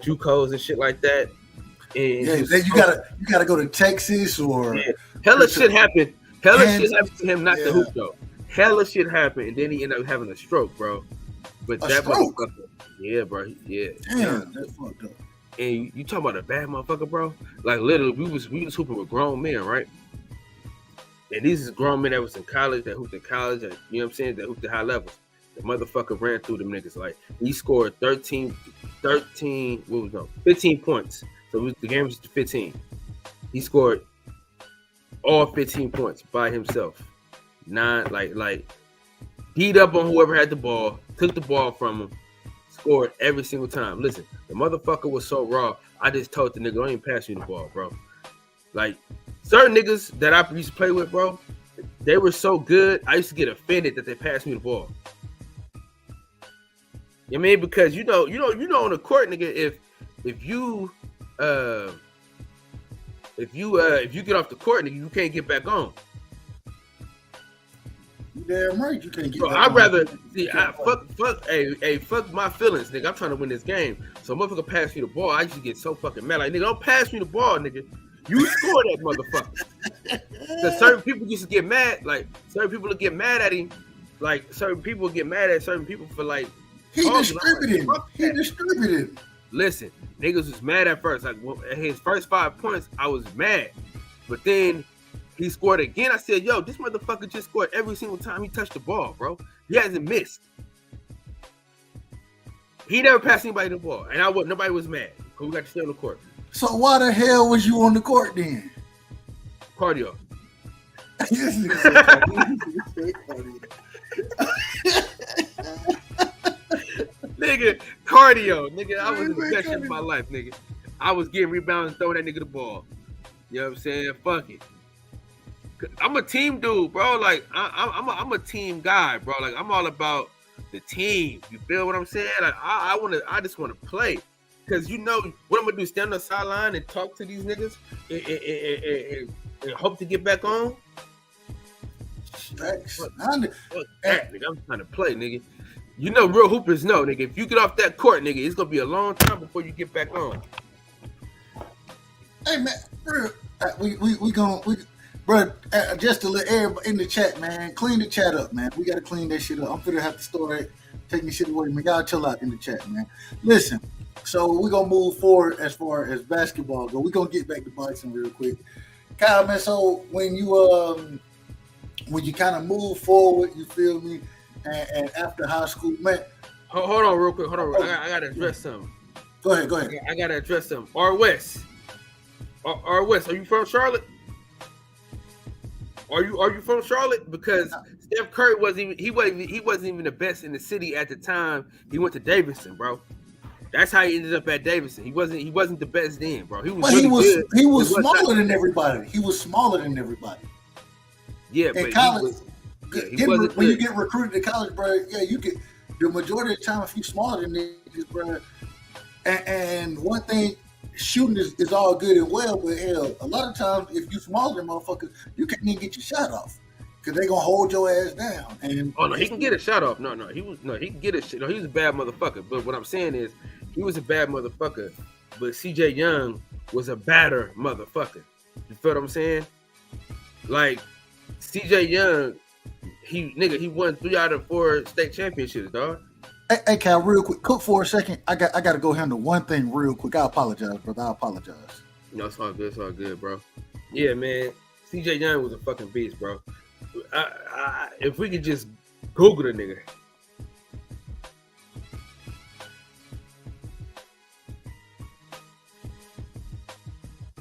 JUCOs and shit like that. And
you gotta go to Texas or
hella shit happened. Shit happened to him not to hoop though. Hella shit happened, and then he ended up having a stroke, bro. But that motherfucker, yeah, bro, yeah.
Damn, that's fucked up.
And you talking about a bad motherfucker, bro? Like literally, we was hooping with grown men, right? And these is grown men that was in college, that hooped in college, and you know what I'm saying, that hooped at high levels. The motherfucker ran through them niggas. Like he scored 15 points. So the game was 15. He scored all 15 points by himself. Like beat up on whoever had the ball, took the ball from him, scored every single time. Listen, the motherfucker was so raw. I just told the nigga, don't even pass me the ball, bro. Like certain niggas that I used to play with, bro, they were so good. I used to get offended that they passed me the ball. You know what I mean? Because you know on the court, nigga, if you get off the court, nigga, you can't get back on.
Damn right, you can't get
back on. I'd rather see. Fuck my feelings, nigga. I'm trying to win this game. So motherfucker pass me the ball. I used to get so fucking mad. Like, nigga, don't pass me the ball, nigga. You score that motherfucker. Because certain people used to get mad. Like certain people would get mad at him. Like certain people get mad at certain people for like.
He distributed.
Listen, niggas was mad at first. Like at his first 5 points, I was mad. But then he scored again. I said, yo, this motherfucker just scored every single time he touched the ball, bro. He hasn't missed. He never passed anybody the ball. And nobody was mad. Because we got to stay on the court.
So why the hell was you on the court then?
Cardio. Nigga, cardio. Nigga, I was in the best shape of my life, nigga. I was getting rebounds and throwing that nigga the ball. You know what I'm saying? Fuck it. I'm a team dude, bro. Like I'm a team guy, bro. Like I'm all about the team. You feel what I'm saying? Like I just want to play. Cause you know what I'm gonna do? Stand on the sideline and talk to these niggas and hope to get back on. Fuck that, nigga. I'm trying to play, nigga. You know, real hoopers know, nigga. If you get off that court, nigga, it's gonna be a long time before you get back on.
Hey man, bro, bro, just to let everybody in the chat, man, clean the chat up, man. We gotta clean that shit up. I'm finna have to start taking shit away, man. Y'all chill out in the chat, man. Listen, so we're gonna move forward as far as basketball go. We're gonna get back to boxing real quick. Kyle, man, so when you kind of move forward, you feel me, and after high school, man.
Hold on real quick. I gotta address something.
Go ahead.
I gotta address something. R West, are you from Charlotte? Are you from Charlotte? Because Steph Curry wasn't even the best in the city at the time. He went to Davidson, bro. That's how he ended up at Davidson. He wasn't the best then, bro. He was
smaller than everybody. He was smaller than everybody.
Yeah,
in
but
college,
when
you get recruited to college, bro, yeah, you get the majority of the time if you smaller than niggas, bro. And one thing, shooting is all good and well, but hell, a lot of times if you smaller than motherfuckers, you can't even get your shot off because they gonna hold your ass down. And
no, he can get a shot off. He can get a shit. No, he was a bad motherfucker. But what I'm saying is, he was a bad motherfucker. But CJ Young was a badder motherfucker. You feel what I'm saying? Like CJ Young, he won 3 out of 4 state championships, dog.
Hey, Cal, real quick, cook for a second. I got to go handle one thing real quick. I apologize, brother. I apologize.
No, it's all good. It's all good, bro. Yeah, man. CJ Young was a fucking beast, bro. If we could just Google the nigga.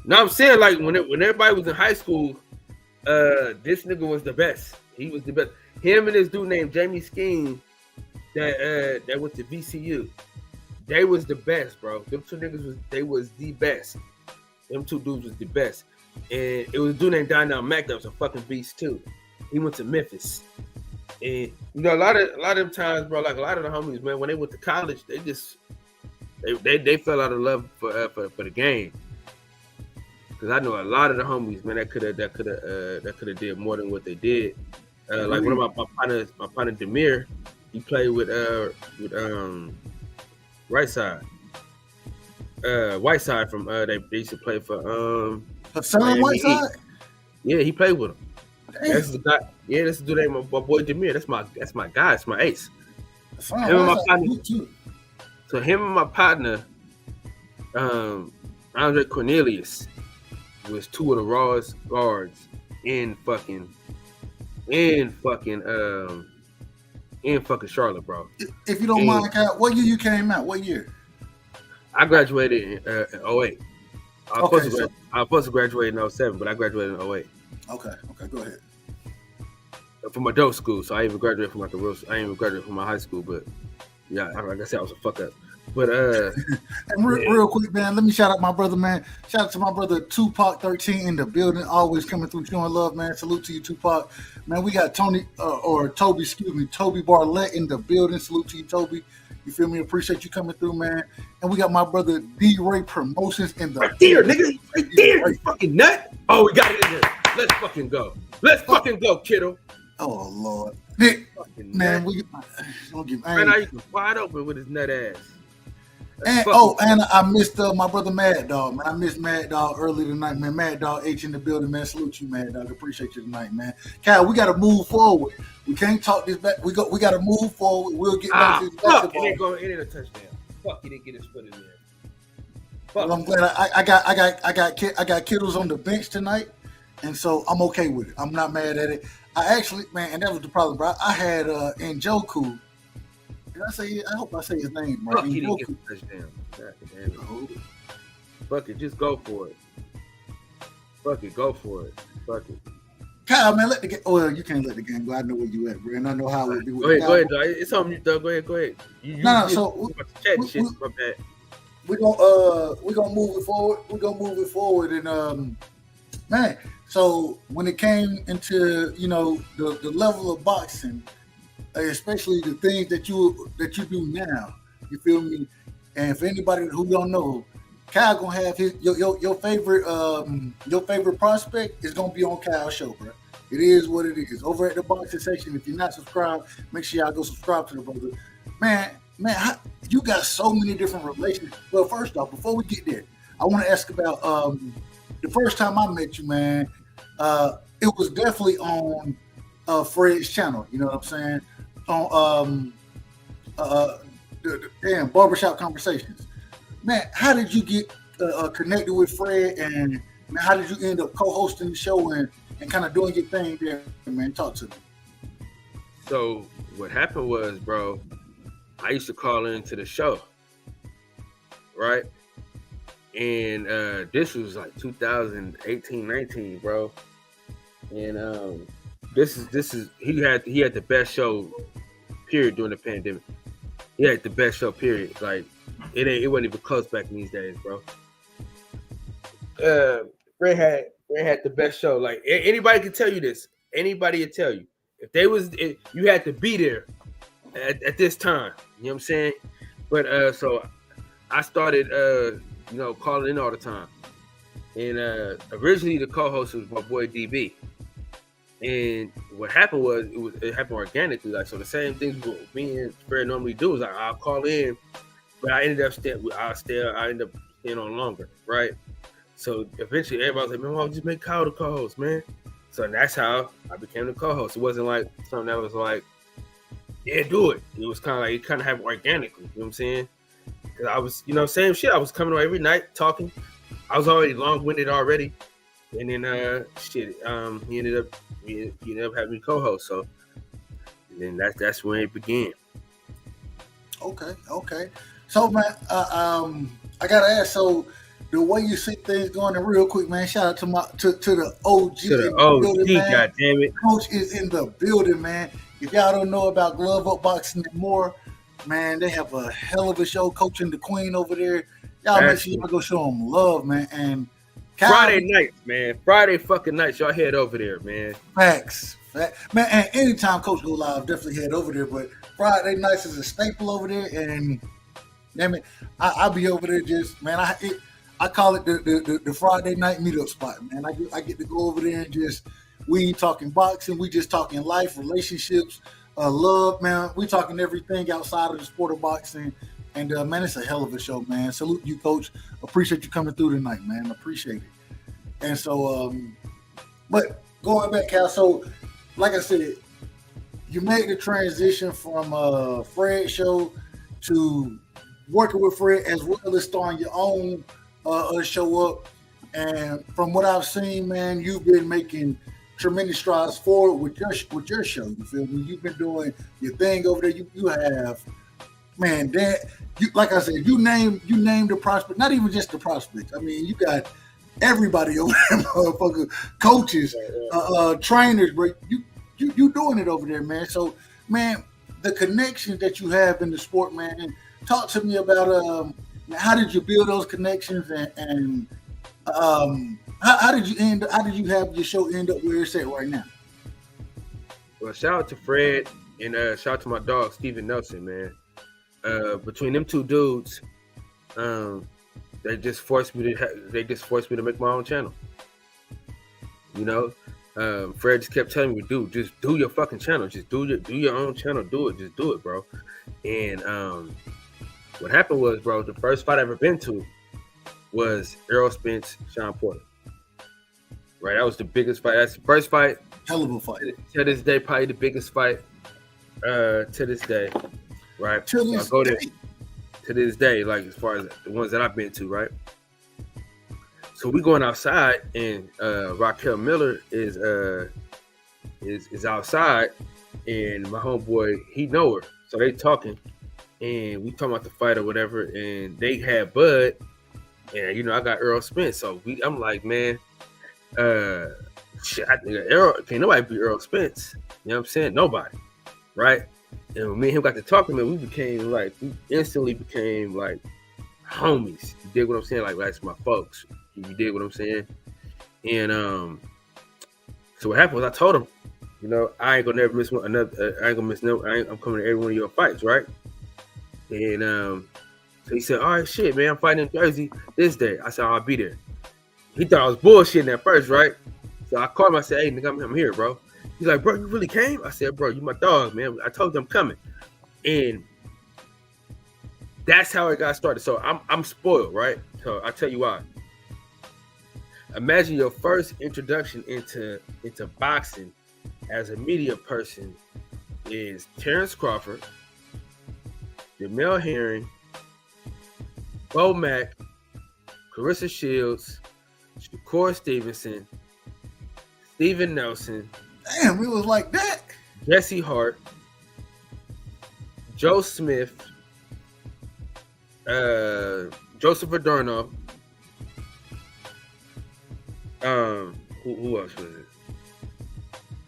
Now I'm saying, like, when everybody was in high school, this nigga was the best. He was the best. Him and this dude named Jamie Skeen that went to VCU. They was the best, bro. Them two niggas was the best. Them two dudes was the best. And it was a dude named Donnell Mack that was a fucking beast too. He went to Memphis. And you know, a lot of them times, bro, like a lot of the homies, man, when they went to college, they fell out of love for the game. Cause I know a lot of the homies, man, that could have did more than what they did. Like one of my partner Demir, he played with Rightside. Whiteside from they used to play for
Hassan Whiteside?
Yeah, he played with him. That's the guy. Yeah, that's the dude named my boy Demir. That's my guy. It's my ace. Him and my partner. So him and my partner, Andre Cornelius, was 2 of the rawest guards in fucking Charlotte, bro.
If you don't mind, Cal, what year you came out? What year?
I graduated in 08. I was supposed to graduate in 07, but I graduated in 08.
Okay, go ahead.
From adult school, so I even graduated from I didn't even graduate from my high school, but yeah, like I said, I was a fuck up. But
and real quick, man, let me shout out my brother, man. Shout out to my brother Tupac 13 in the building, always coming through showing love, man. Salute to you, Tupac. Man, we got Toby Barlett in the building. Salute to you, Toby. You feel me? Appreciate you coming through, man. And we got my brother D-Ray Promotions in the
right there, nigga. Right there, you fucking nut. Oh, we got it in there. Let's fucking go. Let's fucking go, kiddo.
Oh Lord,
man,
we
don't get right now. You can wide open with his nut ass.
And I missed my brother Mad Dog, man. I missed Mad Dog early tonight, man. Mad Dog H in the building, man. Salute you, Mad Dog. Appreciate you tonight, man. Kyle, we got to move forward. We can't talk this back. We got to move forward. We'll get back to this basketball.
It ain't a touchdown. Fuck, he didn't get his foot in there.
Well, I'm glad I got Kittles on the bench tonight, and so I'm okay with it. I'm not mad at it. I actually, man, and that was the problem, bro. I had Njoku. I hope I say his name right.
Fuck, he didn't get the touchdown. Fuck it, just go for it. Fuck it, go for it. Fuck it.
Kyle, man, let the game. Well, you can't let the game go. I know where you at, bro, and I know how it would be.
Go ahead, dog. It's on you, Doug. Go ahead.
No. So we're gonna move it forward. We're gonna move it forward, and man. So when it came into the level of boxing, especially the things that you do now, you feel me? And for anybody who don't know, Kyle gonna have your favorite prospect is gonna be on Kyle's show, bro. It is what it is. Over at the boxing section, if you're not subscribed, make sure y'all go subscribe to the brother. Man, you got so many different relations. Well, first off, before we get there, I want to ask about the first time I met you, man. It was definitely on Fred's channel. You know what I'm saying? On the Barbershop Conversations. Man, how did you get connected with Fred, and man, how did you end up co-hosting the show and kind of doing your thing there, man? Talk to me.
So what happened was, bro, I used to call into the show, right? And this was like 2018, 19, bro. And this is he had the best show, period, during the pandemic. He had the best show, period. Like it wasn't even close back in these days, bro. Fred had the best show. Like anybody can tell you this. Anybody can tell you if you had to be there at this time. You know what I'm saying? But so I started calling in all the time. And originally the co-host was my boy DB. And what happened was it happened organically. Like, so the same things me and Fred normally do is I'll call in, but I ended up staying on longer, right? So eventually everybody was like, man, why don't you just make Kyle the co-host, man? So that's how I became the co-host. It wasn't like something that was like, yeah, do it. It was kind of like, it kind of happened organically, you know what I'm saying? Because I was, same shit. I was coming on every night talking. I was already long-winded already. And then he ended up having me co-host. So and then that's when it began.
Okay. So man, I gotta ask. So the way you see things going, and real quick, man. Shout out to the OG.
To the OG, building, God damn it.
Coach is in the building, man. If y'all don't know about Glove Up Boxing and more, man, they have a hell of a show coaching the Queen over there. Y'all make sure y'all go show them love, man. And
Friday nights, man. Friday fucking nights. Y'all head over there, man.
Facts. Man, and anytime Coach go live, definitely head over there. But Friday nights is a staple over there. And damn it, I'll be over there just, man, I call it the Friday night meetup spot, man. I get to go over there and just, we ain't talking boxing. We just talking life, relationships, love, man. We talking everything outside of the sport of boxing. And, man, it's a hell of a show, man. Salute you, Coach. Appreciate you coming through tonight, man. Appreciate it. And so, but going back, Cal, so like I said, you made the transition from Fred's show to working with Fred as well as starting your own show up. And from what I've seen, man, you've been making tremendous strides forward with your show. You feel me? You've been doing your thing over there. You have, man, like I said, you name the prospect, not even just the prospects. I mean, you got everybody over there, motherfucker, coaches, trainers, bro. You doing it over there, man. So, man, the connections that you have in the sport, man, and talk to me about how did you build those connections, and how did you have your show end up where it's at right now?
Well, shout out to Fred and shout out to my dog Steven Nelson, man. Between them two dudes, they just forced me to make my own channel. Fred just kept telling me, dude, just do your fucking channel. Just do your own channel. Do it. Just do it, bro. And what happened was, bro, the first fight I ever been to was Errol Spence, Sean Porter. Right, that was the biggest fight. That's the first fight.
Hell of a fight.
To this day, probably the biggest fight. To this day, right?
To
this day, like as far as the ones that I've been to, right? So we going outside, and Raquel Miller is outside, and my homeboy, he know her, so they talking, and we talking about the fight or whatever, and they had Bud, and I got Earl Spence, so I'm like, man, Shit, I think Errol can't nobody beat Earl Spence. You know what I'm saying? Nobody, right? And when me and him got to talking, man, we instantly became like homies. You dig what I'm saying? Like that's my folks. You dig what I'm saying? And so what happened was I told him, you know, I ain't gonna never miss one. I'm coming to every one of your fights, right? And so he said, all right, shit, man, I'm fighting in Jersey this day. I said, I'll be there. He thought I was bullshitting at first, right? So I called him. I said, hey, nigga, I'm here, bro. He's like, bro, you really came? I said, bro, you my dog, man. I told you I'm coming. And that's how it got started. So I'm spoiled, right? So I'll tell you why. Imagine your first introduction into boxing as a media person is Terrence Crawford, Jamel Herring, Bo Mack, Clarissa Shields, Shakur Stevenson, Steven Nelson.
Damn, it was like that.
Jesse Hart, Joe Smith, Joseph Adorno. Who else was it?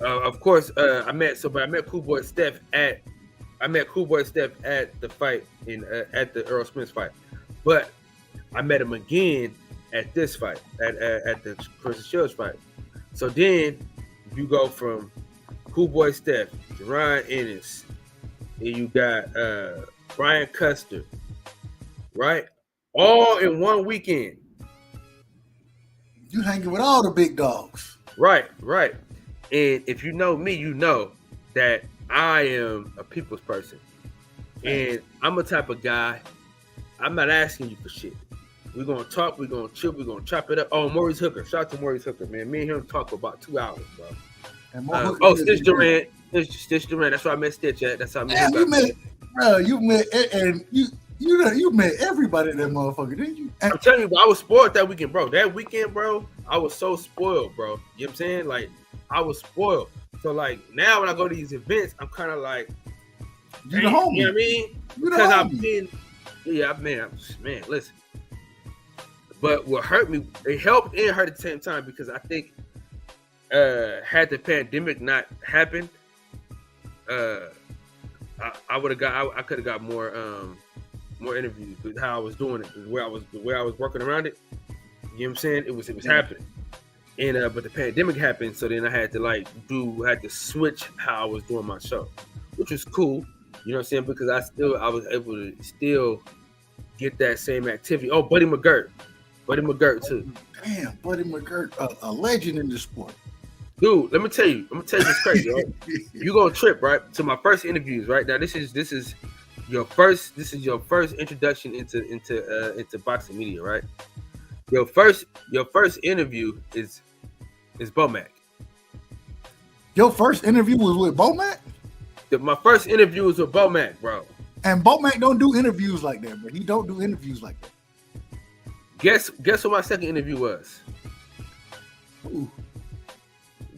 Of course, I met Cool Boy Steph at the fight at the Earl Spence fight, but I met him again at this fight at the Chris Shields fight. So then you go from Cool Boy Steph, Jerron Ennis, and you got Brian Custer, right? All in one weekend.
You hanging with all the big dogs.
Right. And if you know me, you know that I am a people's person. And I'm a type of guy, I'm not asking you for shit. We're going to talk, we're going to chill, we're going to chop it up. Oh, Maurice Hooker. Shout out to Maurice Hooker, man. Me and him talk for about 2 hours, bro. Stitch Durant. Stitch Durant. That's where I met Stitch at. That's how I met him.
You met everybody in that motherfucker, didn't you?
I'm telling you, bro, I was spoiled that weekend, bro. That weekend, bro, I was so spoiled, bro. You know what I'm saying? Like, I was spoiled. So, like, now when I go to these events, I'm kind of like,
you the homie.
You know what I mean? Because I've been, man, listen. But what hurt me, it helped and hurt at the same time because I think had the pandemic not happened, I could have got more interviews with how I was doing it, the way I was working around it. You know what I'm saying? It was happening. And but the pandemic happened, so then I had to switch how I was doing my show, which was cool. You know what I'm saying? Because I was able to still get that same activity. Oh, Buddy McGirt too.
Damn, Buddy McGirt, a legend in the sport.
Dude, let me tell you this crazy, right? You gonna trip, right? To my first interviews, right? Now this is your first introduction into boxing media, right? Your first interview is Bo Mack.
Your first interview was with Bo Mack?
My first interview was with Bo Mack, bro.
And Bo Mack don't do interviews like that, bro. He don't do interviews like that.
Guess what my second interview was?
Ooh.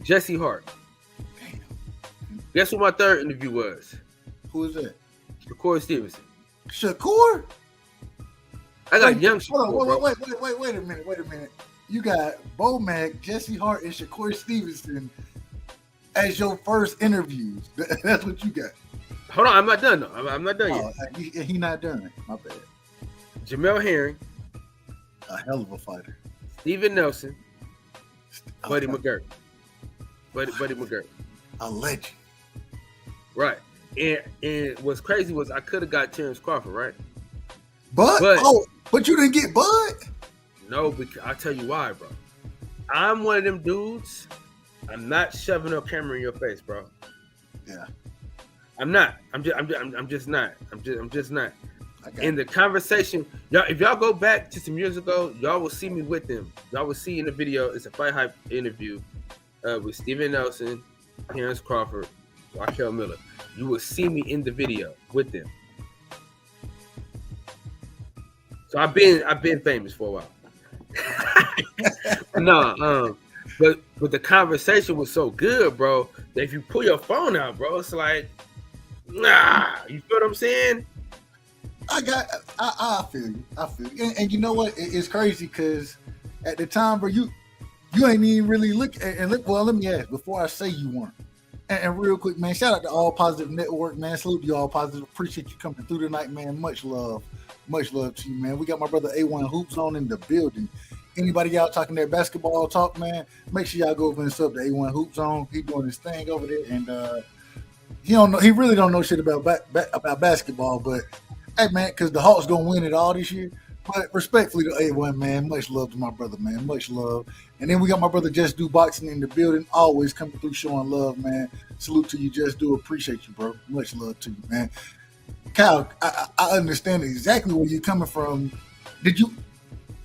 Jesse Hart.
Damn.
Guess what my third interview was?
Who is that?
Shakur Stevenson.
Shakur?
I got young Shakur.
Hold on, wait a minute. You got Bo Mack, Jesse Hart, and Shakur Stevenson as your first interviews. That's what you got.
Hold on, I'm not done though. I'm not done yet.
He not done. My bad.
Jamel Herring.
A hell of a fighter.
Steven Nelson. Buddy McGirt. Buddy McGirt.
A legend.
Right. And what's crazy was I could have got Terrence Crawford, right?
But you didn't get Bud?
No, because I'll tell you why, bro. I'm one of them dudes. I'm not shoving a camera in your face, bro.
Yeah.
I'm not. I'm just not. I'm just not. In the conversation, y'all, if y'all go back to some years ago, y'all will see me with them. Y'all will see in the video. It's a Fight Hype interview with Steven Nelson, Terrence Crawford, Raquel Miller. You will see me in the video with them. So I've been famous for a while. No, but the conversation was so good, bro, that if you pull your phone out, bro, it's like, nah. You feel what I'm saying?
I feel you. And you know what? It's crazy because at the time, bro, You ain't even really look. Well, let me ask before I say you weren't. And real quick, man, shout out to All Positive Network, man. Salute to you, All Positive. Appreciate you coming through tonight, man. Much love to you, man. We got my brother A1 Hoops on in the building. Anybody out talking that basketball talk, man, make sure y'all go over and sub to A1 Hoops on. He doing his thing over there, and he really don't know shit about basketball, but hey, man, because the Hawks gonna win it all this year. But respectfully to A1, man, much love to my brother, man, much love. And then we got my brother Just Do Boxing in the building, always coming through showing love, man. Salute to you, Just Do. Appreciate you, bro. Much love to you, man. Kyle, I understand exactly where you're coming from. Did you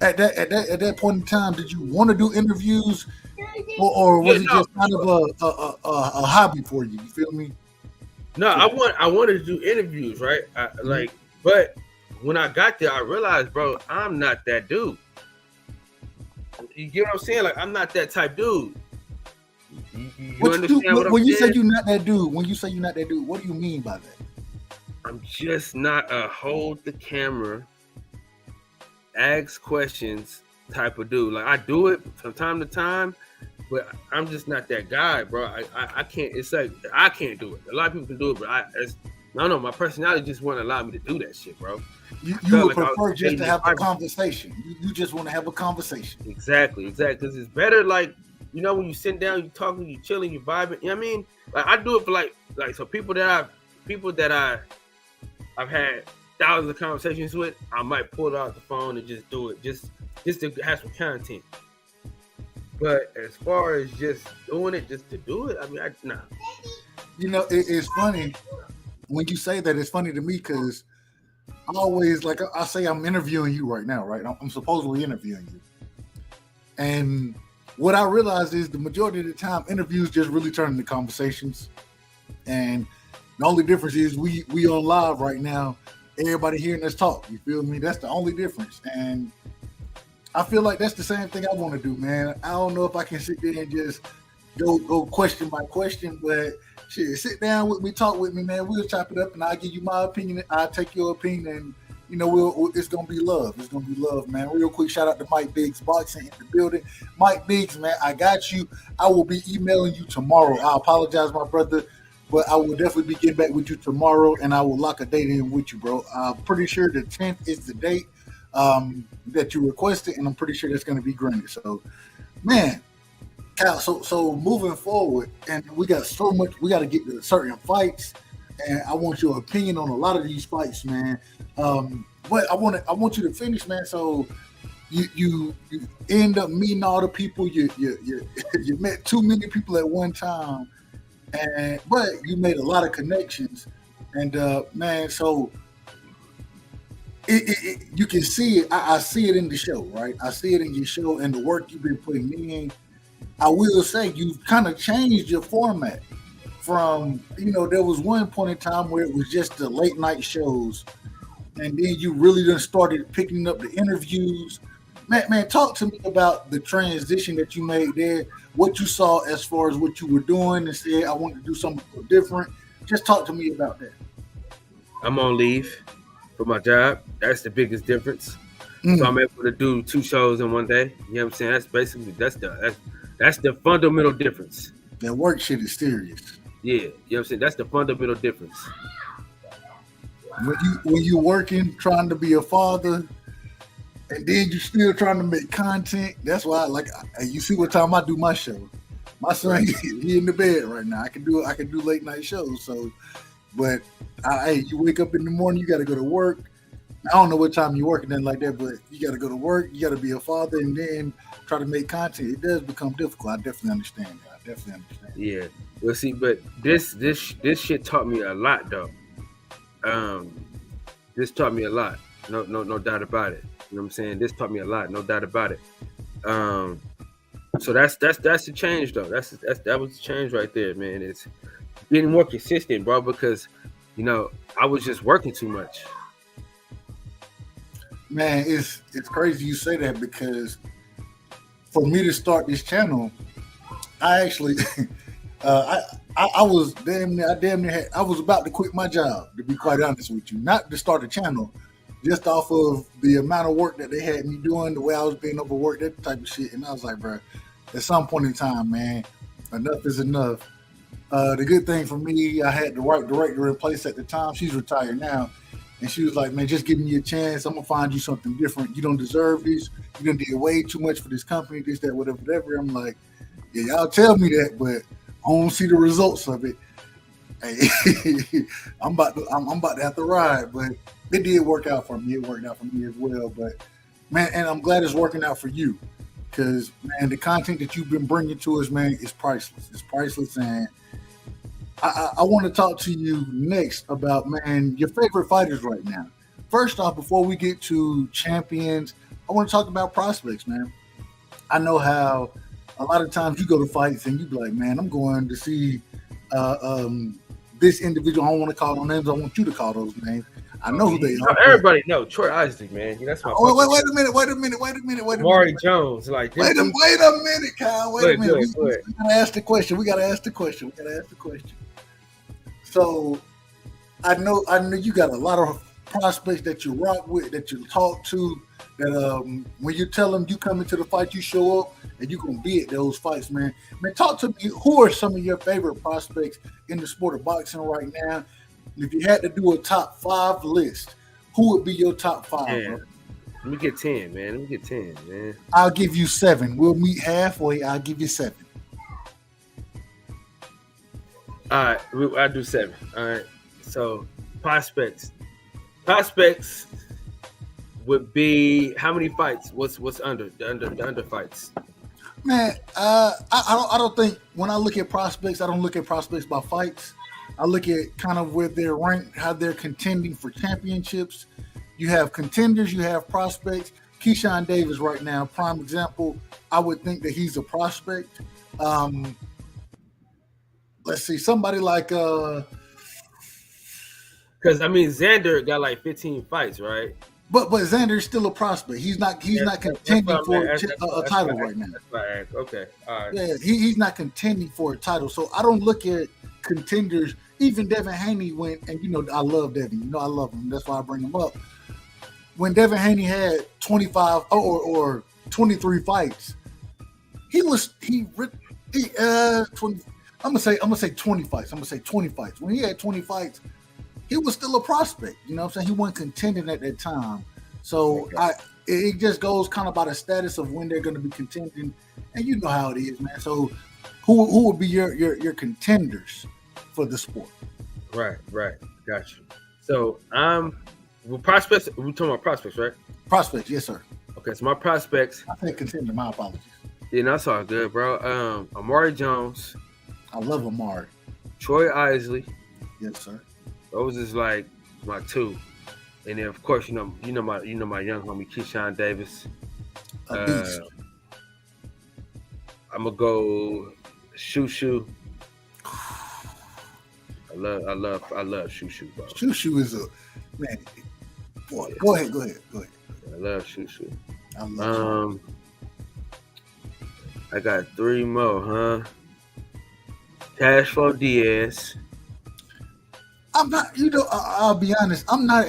at that point in time? Did you want to do interviews, or was it just kind of a hobby for you? You feel me?
No, I wanted to do interviews, right? But when I got there, I realized, bro, I'm not that dude. You get what I'm saying? Like, I'm not that type dude. You understand what I'm
when you
saying?
say you're not that dude, what do you mean by that?
I'm just not a hold the camera, ask questions type of dude. Like, I do it from time to time, but I'm just not that guy, bro. I can't. It's like I can't do it. A lot of people can do it, but I don't know. My personality just won't allow me to do that shit, bro.
You would prefer just to have a conversation. You just want to have a conversation.
Exactly. Because it's better, like, you know, when you sit down, you talking, you chilling, you vibing. You know what I mean? Like, I do it for like so people that I've had thousands of conversations with, I might pull it out the phone and just do it, just to have some content. But as far as just doing it just to do it, I mean, nah.
You know, it's funny when you say that. It's funny to me because I always, like, I say I'm interviewing you right now, right? I'm supposedly interviewing you. And what I realize is the majority of the time, interviews just really turn into conversations. And the only difference is we on live right now. Everybody hearing us talk. You feel me? That's the only difference. And I feel like that's the same thing I want to do, man. I don't know if I can sit there and just go question by question, but shit, sit down with me, talk with me, man. We'll chop it up, and I'll give you my opinion. I'll take your opinion, and you know, it's gonna be love. It's gonna be love, man. Real quick, shout out to Mike Biggs Boxing in the building. Mike Biggs, man, I got you. I will be emailing you tomorrow. I apologize, my brother, but I will definitely be getting back with you tomorrow, and I will lock a date in with you, bro. I'm pretty sure the 10th is the date that you requested, and I'm pretty sure that's going to be granted. So, man, Kyle, so moving forward, and we got so much, we got to get to certain fights, and I want your opinion on a lot of these fights, man. But I want you to finish, man. So you end up meeting all the people. You met too many people at one time, but you made a lot of connections, and man, so. You can see it. I see it in the show, right? I see it in your show and the work you've been putting in. I will say you've kind of changed your format from, you know, there was one point in time where it was just the late night shows, and then you really done started picking up the interviews. Man, talk to me about the transition that you made there, what you saw as far as what you were doing and said, I want to do something different. Just talk to me about that.
I'm on leave for my job. That's the biggest difference. So I'm able to do 2 shows in one day. You know what I'm saying? That's basically that's the fundamental difference.
That work shit is serious.
Yeah, you know what I'm saying? That's the fundamental difference.
When you working, trying to be a father, and then you still trying to make content. That's why, you see what time I do my show. My son, he in the bed right now. I can do late night shows. So, but you wake up in the morning, you got to go to work. I don't know what time you work and nothing like that, but you got to go to work. You got to be a father and then try to make content. It does become difficult. I definitely understand that.
Yeah. Well, see, but this shit taught me a lot, though. This taught me a lot. No doubt about it. You know what I'm saying? This taught me a lot. No doubt about it. So that's the change, though. That was the change right there, man. It's being more consistent, bro, because, you know, I was just working too much.
Man, it's crazy you say that, because for me to start this channel, I actually I was I was about to quit my job, to be quite honest with you. Not to start a channel, just off of the amount of work that they had me doing, the way I was being overworked, that type of shit. And I was like, bro, at some point in time, man, enough is enough. The good thing for me, I had the right director in place at the time. She's retired now. And she was like, man, just give me a chance. I'm going to find you something different. You don't deserve this. You done did way too much for this company, this, that, whatever. I'm like, yeah, y'all tell me that, but I don't see the results of it. Hey, I'm about to have to ride, but it did work out for me. It worked out for me as well. But, man, and I'm glad it's working out for you because, man, the content that you've been bringing to us, man, is priceless. It's priceless, and I want to talk to you next about, man, your favorite fighters right now. First off, before we get to champions, I want to talk about prospects, man. I know how a lot of times you go to fights and you be like, man, I'm going to see this individual. I don't want to call no names. I want you to call those names. I know who they are.
Everybody know Troy Isley, man. That's my.
Wait a minute.
Maury Jones, like
wait a minute, Kyle. Wait a minute. We gotta ask the question. So I know you got a lot of prospects that you rock with, that you talk to, that when you tell them you come into the fight, you show up and you're gonna be at those fights, man. Man, talk to me. Who are some of your favorite prospects in the sport of boxing right now? If you had to do a top 5 list, who would be your top 5?
Yeah.
Bro?
Let me get 10, man.
I'll give you 7. We'll meet halfway. I'll give you 7.
All right, I'll do 7. All right. So prospects would be how many fights? What's under the under fights?
Man, I don't think when I look at prospects, I don't look at prospects by fights. I look at kind of where they're ranked, how they're contending for championships. You have contenders, you have prospects. Keyshawn Davis right now, prime example. I would think that he's a prospect. Let's see, somebody like
because I mean Xander got like 15 fights, right?
But Xander's still a prospect. He's not contending for a title right now.
Okay, all right.
Yeah, he's not contending for a title. So I don't look at contenders. Even Devin Haney went, and I love Devin. I love him. That's why I bring him up. When Devin Haney had 25 or 23 fights, he 20. I'm gonna say 20 fights. I'm gonna say 20 fights. When he had 20 fights, he was still a prospect. You know what I'm saying? He wasn't contending at that time. So it just goes kind of by the status of when they're going to be contending, and you know how it is, man. So who would be your contenders for the sport?
Right. Got you. So prospects. We're talking about prospects, right?
Prospects, yes, sir.
Okay, so my prospects.
I think contender. My apologies.
Yeah, that's all good, bro. Amari Jones.
I love Amari.
Troy Isley.
Yes, sir.
Those is like my 2, and then of course you know my young homie Keyshawn Davis.
A beast.
I'm gonna go Shushu. I love Shushu, bro.
Shushu is a man. Boy, go ahead.
I love Shushu.
I love
I got 3 more, huh? Cashflow Diaz.
I'm not, I'll be honest. I'm not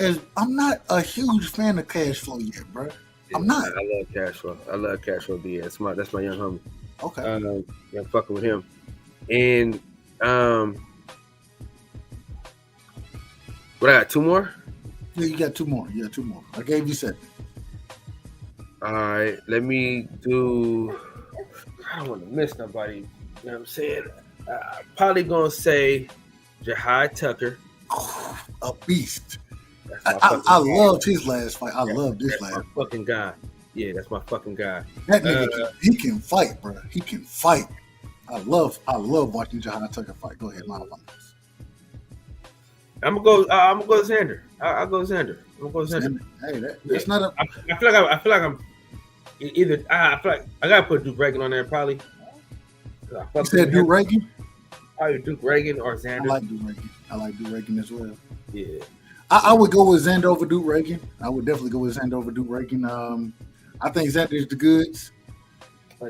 a huge fan of Cashflow yet, bro. I'm not.
I love Cashflow. I love Cashflow Diaz. That's my young homie.
Okay.
I'm fucking with him. And what I got 2 more?
Yeah, you got 2 more. Yeah, 2 more. I gave you 7.
All right, let me do. I don't want to miss nobody. You know what I'm saying? I'm probably gonna say Jahai Tucker.
A beast. I loved his last fight. I love this last.
My fucking guy. Yeah, that's my fucking guy.
That nigga, he can fight, bro. He can fight. I love watching Jahai Tucker fight. Go ahead, my apologies.
I'm gonna go Xander. I'll go Xander.
Hey, that's not a.
I feel like I'm either. I feel like I gotta put Duke Reagan on there probably.
You said Duke Reagan?
Probably Duke Reagan or Xander.
I like Duke Reagan as well.
Yeah.
I would go with Xander over Duke Reagan. I would definitely go with Xander over Duke Reagan. I think Xander is the goods.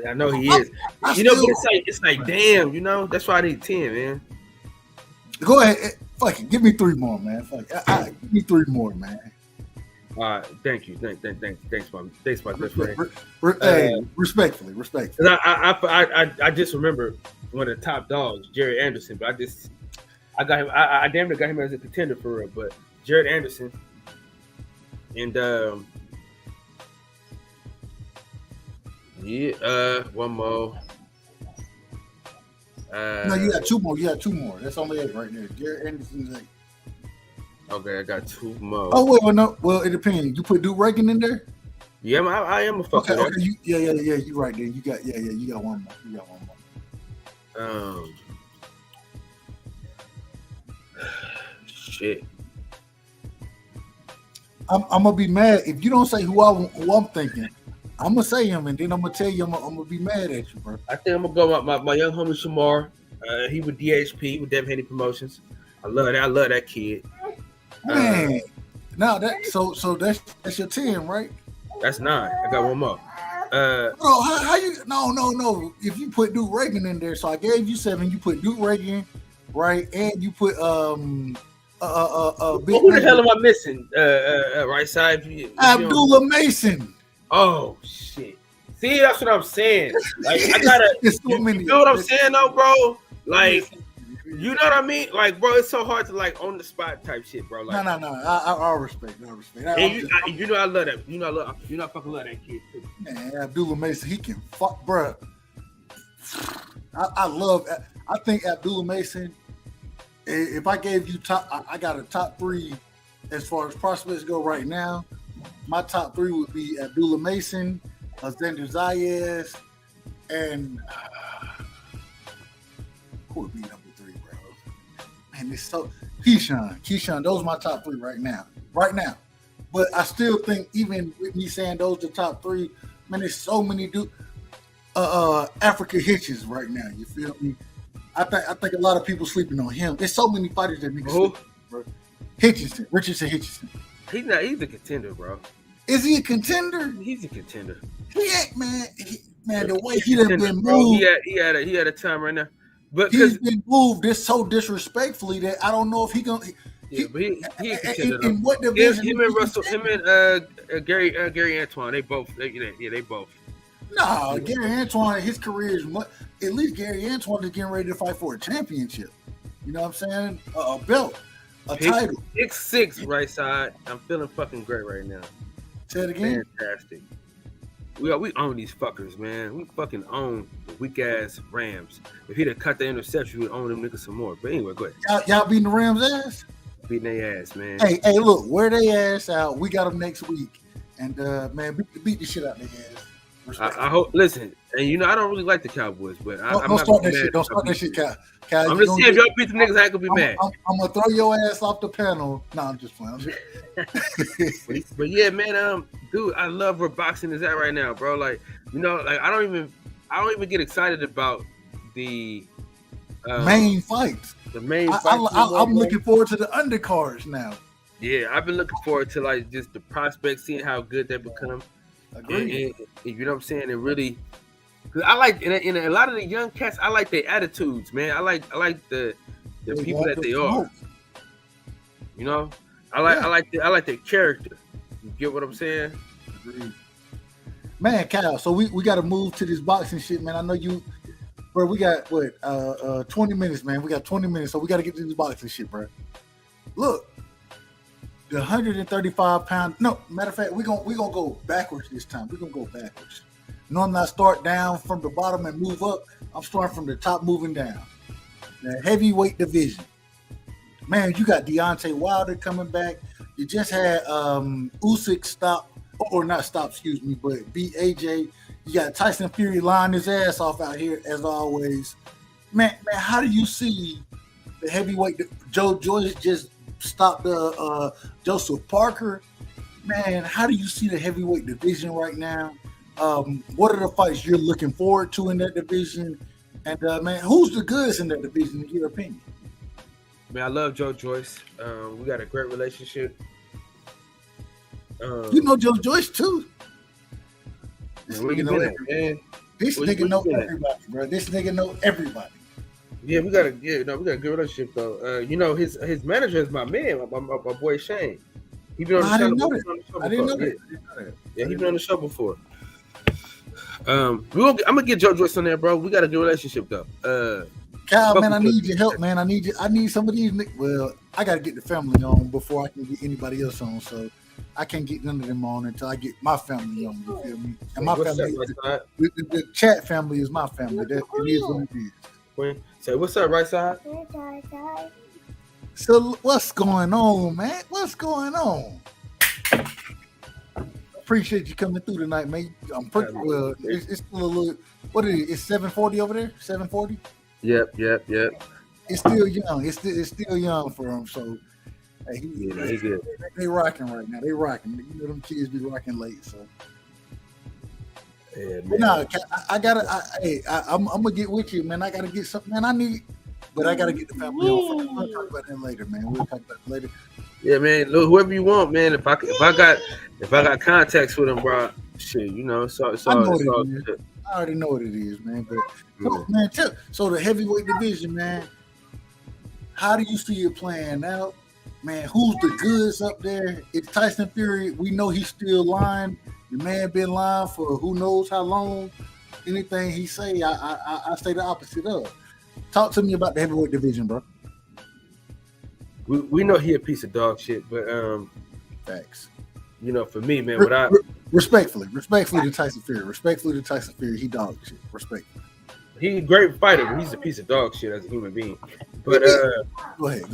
I know he is. But it's like damn. That's why I need 10, man.
Go ahead. Fuck it. Give me 3 more, man. Fuck it. Give me 3 more, man.
Thank you. Thanks, my good friend.
Hey, respectfully.
'Cause I just remember one of the top dogs, Jared Anderson, but I got him. I damn near got him as a contender for real. But Jared Anderson and one more.
No, you got two more. That's only 8 right there. Jared Anderson's 8.
Okay, I got 2 more.
Oh wait, well, it depends. You put Duke Reagan in there?
Yeah, I am a fucker.
Okay, you right there. You got you got one more.
Shit.
I'm gonna be mad if you don't say who I'm thinking. I'm gonna say him, and then I'm gonna tell you I'm gonna be mad at you, bro.
I think I'm gonna go with my young homie Shamar. He with DHP with Dev Haney Promotions. I love that kid.
Man, now so that's your 10, right?
That's 9. I got one more.
Bro, how you? No. If you put Duke Reagan in there, so I gave you 7. You put Duke Reagan, right, and you put
who the hell am I missing? Right side.
Abdullah Mason.
Oh shit! See, that's what I'm saying. Like I gotta. You know what I'm saying, though, bro? Like. You know what I mean? Like, bro, it's so hard to like on the spot type shit, bro. Like,
no. I respect. I
love that. You know, I fucking love that kid too.
Man, Abdullah Mason, he can fuck, bro. I think Abdullah Mason. If I gave you I got a top 3 as far as prospects go right now. My top 3 would be Abdullah Mason, Xander Zayas, and who would be number 3, bro? Man, it's so Keyshawn. Those are my top 3 right now. But I still think, even with me saying those are the top 3, man, there's so many Africa Hitches right now. You feel me? I think a lot of people sleeping on him. There's so many fighters that niggas sleep, bro. Richardson Hitchison.
He's a contender, bro.
Is he a contender?
He's a contender.
He ain't, man. The way he done been moved.
He had a time right now. But
he's been moved this so disrespectfully that I don't know if he gonna.
But he a contender.
In what division?
Him and Russell, Gary Antoine, they both. They both.
No, Gary Antoine, his career is much. At least Gary Antoine is getting ready to fight for a championship. You know what I'm saying? A belt, a title.
6'6", right side. I'm feeling fucking great right now.
Say it again.
Fantastic. We own these fuckers, man. We fucking own the weak ass Rams. If he'd have cut the interception, we'd own them niggas some more. But anyway, go ahead.
Y'all beating the Rams' ass?
Beating their ass, man.
Hey, look, wear their ass out. We got them next week, and man, beat the shit out of their ass.
I hope. Listen, and I don't really like the Cowboys, but I'm
not start that shit. Don't start that shit, Cal.
I'm just saying, if y'all beat the niggas, I ain't gonna be mad.
I'm gonna throw your ass off the panel. No, I'm just playing.
But yeah, man, dude, I love where boxing is at right now, bro. Like, like I don't even get excited about the
main fights.
The main fights.
I'm looking forward to the undercards now.
Yeah, I've been looking forward to like just the prospects, seeing how good they become. And you know what I'm saying? And really, cause I like in a lot of the young cats, I like their attitudes, man. I like the people that they are. I like their character. You get what I'm saying?
Agreed. Man, Kyle, so we got to move to this boxing shit, man. I know you, bro. We got 20 minutes, man. We got 20 minutes, so we got to get to this boxing shit, bro. Look. The 135-pound. No, matter of fact, we're gonna go backwards this time. We're gonna go backwards. Normally I start down from the bottom and move up. I'm starting from the top, moving down. The heavyweight division. Man, you got Deontay Wilder coming back. You just had Usyk beat AJ. You got Tyson Fury lying his ass off out here as always. Man, how do you see the heavyweight? Joe Joyce just stopped Joseph Parker. Man, how do you see the heavyweight division right now? What are the fights you're looking forward to in that division? And man, who's the goodest in that division in your opinion?
Man, I love Joe Joyce. We got a great relationship.
You know Joe Joyce too. This nigga know everybody. This nigga know everybody, bro. This nigga know everybody.
Yeah, we got a good relationship though. His manager is my man, my boy Shane. He been on the
I
show.
didn't know
before.
that. I didn't know that.
Yeah, he been on the show before. I'm gonna get Joe Joyce on there, bro. We got a good relationship though.
Kyle, man, I need your help, man. I need some of these. Well, I gotta get the family on before I can get anybody else on. So I can't get none of them on until I get my family on. You feel me? And my
What's
family,
up,
the chat family is my family. That it is what it is.
Quinn? Say what's up, right side?
So what's going on, man? What's going on? Appreciate you coming through tonight, mate. I'm pretty well. It's still a little. What is it? It's 7:40 over there. 7:40.
Yep.
It's still young. It's still young for him. So hey,
He good.
they rocking right now. They rocking. You know them kids be rocking late. So
Yeah,
but
man.
no, I gotta. I'm gonna get with you, man. I gotta get something, man. I need, but I gotta get the family on. We'll talk about that later, man. We'll talk about it later.
Yeah, man. Look, whoever you want, man. If I got contacts with him, bro, shit, you know, so
I know what
all
it is.
good.
I already know what it is, man. But so, man, so the heavyweight division, man. How do you see it playing out, man? Who's the goods up there? It's Tyson Fury. We know he's still lying. The man been lying for who knows how long. Anything he say, I say the opposite of. Talk to me about the heavyweight division, bro.
We know he a piece of dog shit, but
Facts.
you know, for me, man, what I
Respectfully to Tyson Fury, he dog shit. Respectfully.
he's a great fighter, but he's a piece of dog shit as a human being. But
Go ahead.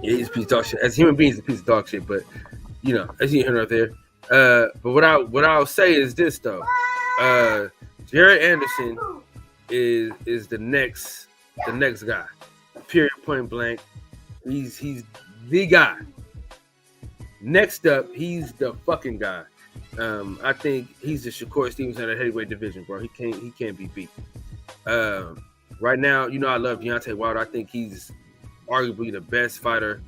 yeah, he's a piece of dog shit. As a human being, he's a piece of dog shit. But you know, as you hear right there. But what I'll say is this though. Jared Anderson is the next guy. Period, point blank. He's the guy. Next up, he's the fucking guy. I think he's the Shakur Stevenson of the heavyweight division, bro. He can't be beat. Right now, you know I love Deontay Wilder. I think he's arguably the best fighter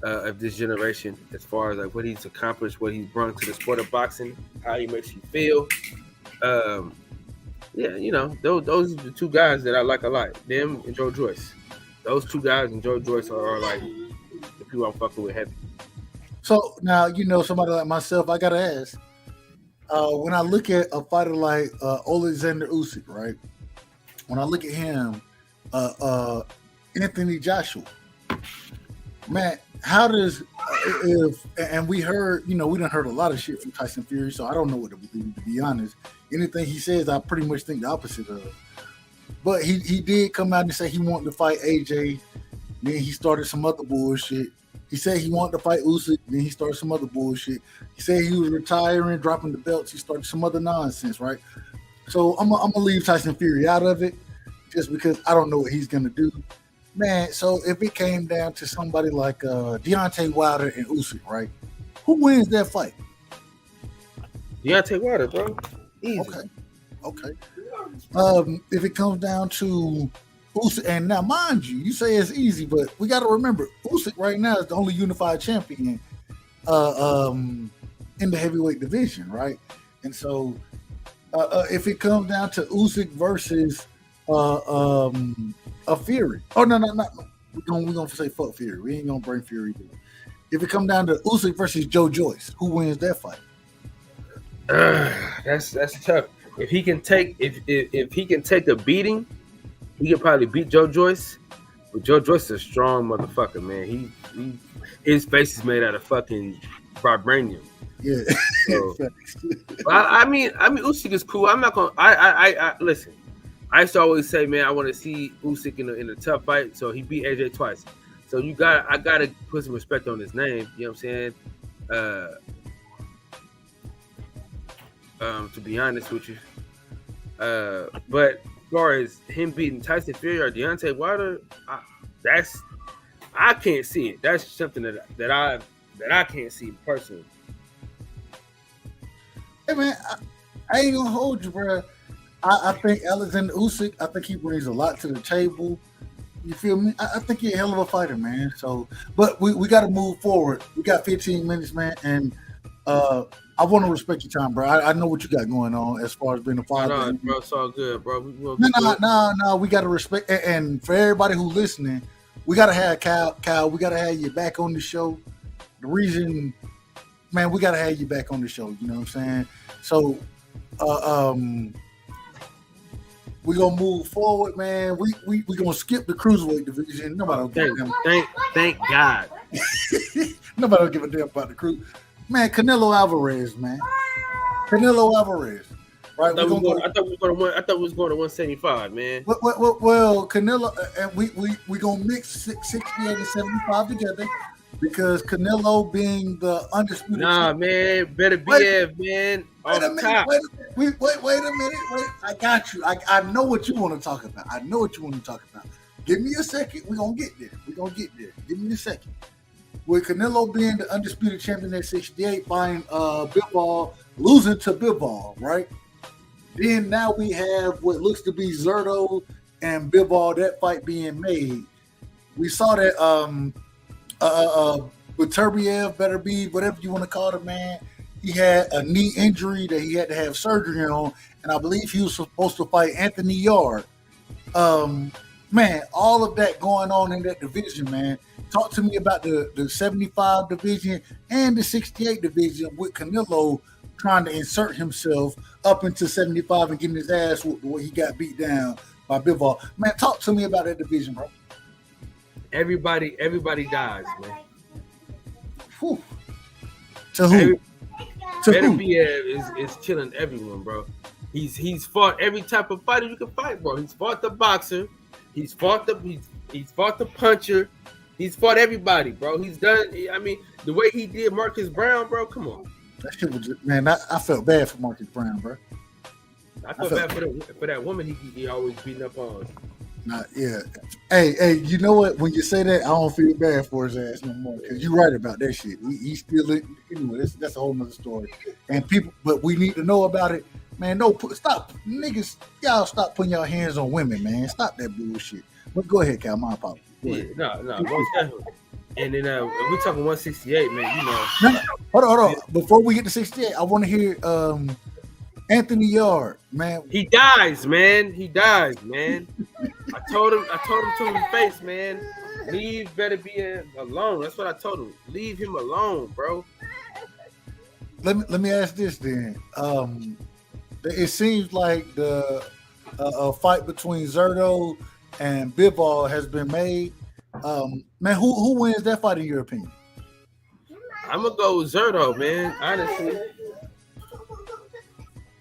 of this generation as far as like what he's accomplished, what he's brought to the sport of boxing, how he makes you feel. Yeah, you know, those are the two guys that I like a lot. Them and Joe Joyce. Those two guys and Joe Joyce are like the people I'm fucking with heavy.
So now, you know, somebody like myself, I gotta ask. When I look at a fighter like Alexander Usyk, right? When I look at him, Anthony Joshua, man, how does and we heard, you know, we done heard a lot of shit from Tyson Fury, so I don't know what to believe, to be honest. Anything he says, I pretty much think the opposite of. But he did come out and say he wanted to fight AJ. Then he started some other bullshit. He said he wanted to fight Usyk. Then he started some other bullshit. He said he was retiring, dropping the belts. He started some other nonsense, right? So I'm gonna leave Tyson Fury out of it, just because I don't know what he's gonna do, man. So if it came down to somebody like Deontay Wilder and Usyk, right? Who wins that fight?
Deontay Wilder, bro. Easy.
Okay. If it comes down to Usyk, and now mind you, you say it's easy, but we got to remember Usyk right now is the only unified champion in the heavyweight division, right? And so if it comes down to Usyk versus a Fury, oh no, we're gonna say fuck Fury. We ain't gonna bring Fury to it. If it comes down to Usyk versus Joe Joyce, who wins that fight?
That's tough. If he can take a beating, he can probably beat Joe Joyce. But Joe Joyce is a strong motherfucker, man. His face is made out of fucking vibranium.
Yeah.
So, I mean, Usyk is cool. I'm not gonna. I listen. I used to always say, man, I want to see Usyk in a tough fight. So he beat AJ twice. So I gotta put some respect on his name. You know what I'm saying? To be honest with you. But as far as him beating Tyson Fury or Deontay Wilder, I can't see it. That's something that I can't see personally.
Hey man, I ain't gonna hold you, bro. I think Alexander Usyk, I think he brings a lot to the table. You feel me? I think he's a hell of a fighter, man. So, but we got to move forward. We got 15 minutes, man, and I want to respect your time, bro. I know what you got going on as far as being a father.
No, bro, it's all good, bro.
No. We got to respect, and for everybody who's listening, we got to have Kyle. We got to have you back on the show. the reason, man, we gotta have you back on the show. You know what I'm saying? So, we're gonna move forward, man. We gonna skip the cruiserweight division. Nobody don't give a
Thank God.
Nobody don't give a damn about the cruise. Man, Canelo Alvarez, man. Canelo Alvarez. Right?
I thought we was going to 175, man.
Well, Canelo, and we gonna mix 68 and 75 together because Canelo being the undisputed.
Nah, man, better BF, man.
Wait a minute. Wait a minute. Wait, I got you. I know what you want to talk about. Give me a second. We're gonna get there. Give me a second. With Canelo being the undisputed champion at 68, fighting Bivol, losing to Bivol, right? Then now we have what looks to be Zerto and Bivol, that fight being made. We saw that with Turbiev, better be whatever you want to call it, man. He had a knee injury that he had to have surgery on, and I believe he was supposed to fight Anthony Yard. Man, all of that going on in that division, man. Talk to me about the 75 division and the 68 division with Canelo trying to insert himself up into 75 and getting his ass whooped the way he got beat down by Bivol. Man, talk to me about that division, bro.
Everybody dies, man.
Whew. To who?
Better BF is killing everyone, bro. He's fought every type of fighter you can fight, bro. He's fought the boxer, he's fought the puncher, he's fought everybody, bro. He's done. I mean, the way he did Marcus Brown, bro. Come on.
That shit was just, man. I felt bad for Marcus Brown, bro.
I felt bad for that woman he always beating up on.
Nah, yeah. Hey, you know what? When you say that, I don't feel bad for his ass no more because you're right about that shit. He's still anyway. That's a whole nother story. And people, but we need to know about it, man. No, stop, niggas. Y'all stop putting your hands on women, man. Stop that bullshit. But go ahead, Cal. My apologies.
Yeah, no, most definitely. And then we're talking 168, man. You know.
No. Hold on. Before we get to 68, I want to hear Anthony Yard, man.
He dies, man. I told him to his face, man. Leave better be alone. That's what I told him. Leave him alone, bro.
Let me ask this then. It seems like the fight between Zerto and Bivol has been made. Man, who wins that fight in your opinion?
I'm gonna go with Zerto, man. Honestly,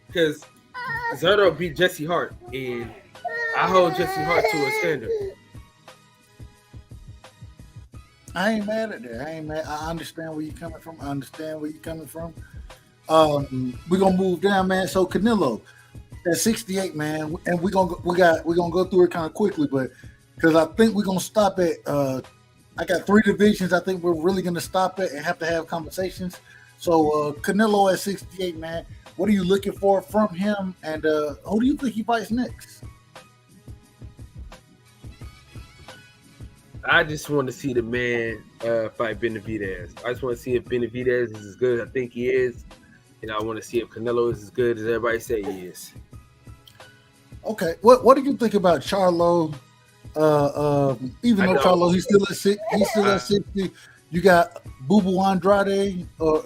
because Zerto beat Jesse Hart, and I hold Jesse Hart to a standard.
I ain't mad at that. I understand where you're coming from. We're gonna move down, man. So Canelo at 68, man, and we're gonna go through it kind of quickly, but because I think we're gonna stop at I got 3 divisions. I think we're really gonna stop at and have to have conversations. So Canelo at 68, man. What are you looking for from him, and who do you think he fights next?
I just want to see the man fight Benavidez. I just want to see if Benavidez is as good as I think he is, and I want to see if Canelo is as good as everybody say he is.
Okay, what do you think about Charlo? Even though Charlo, he's still at 60. You got Boo Boo Andrade, or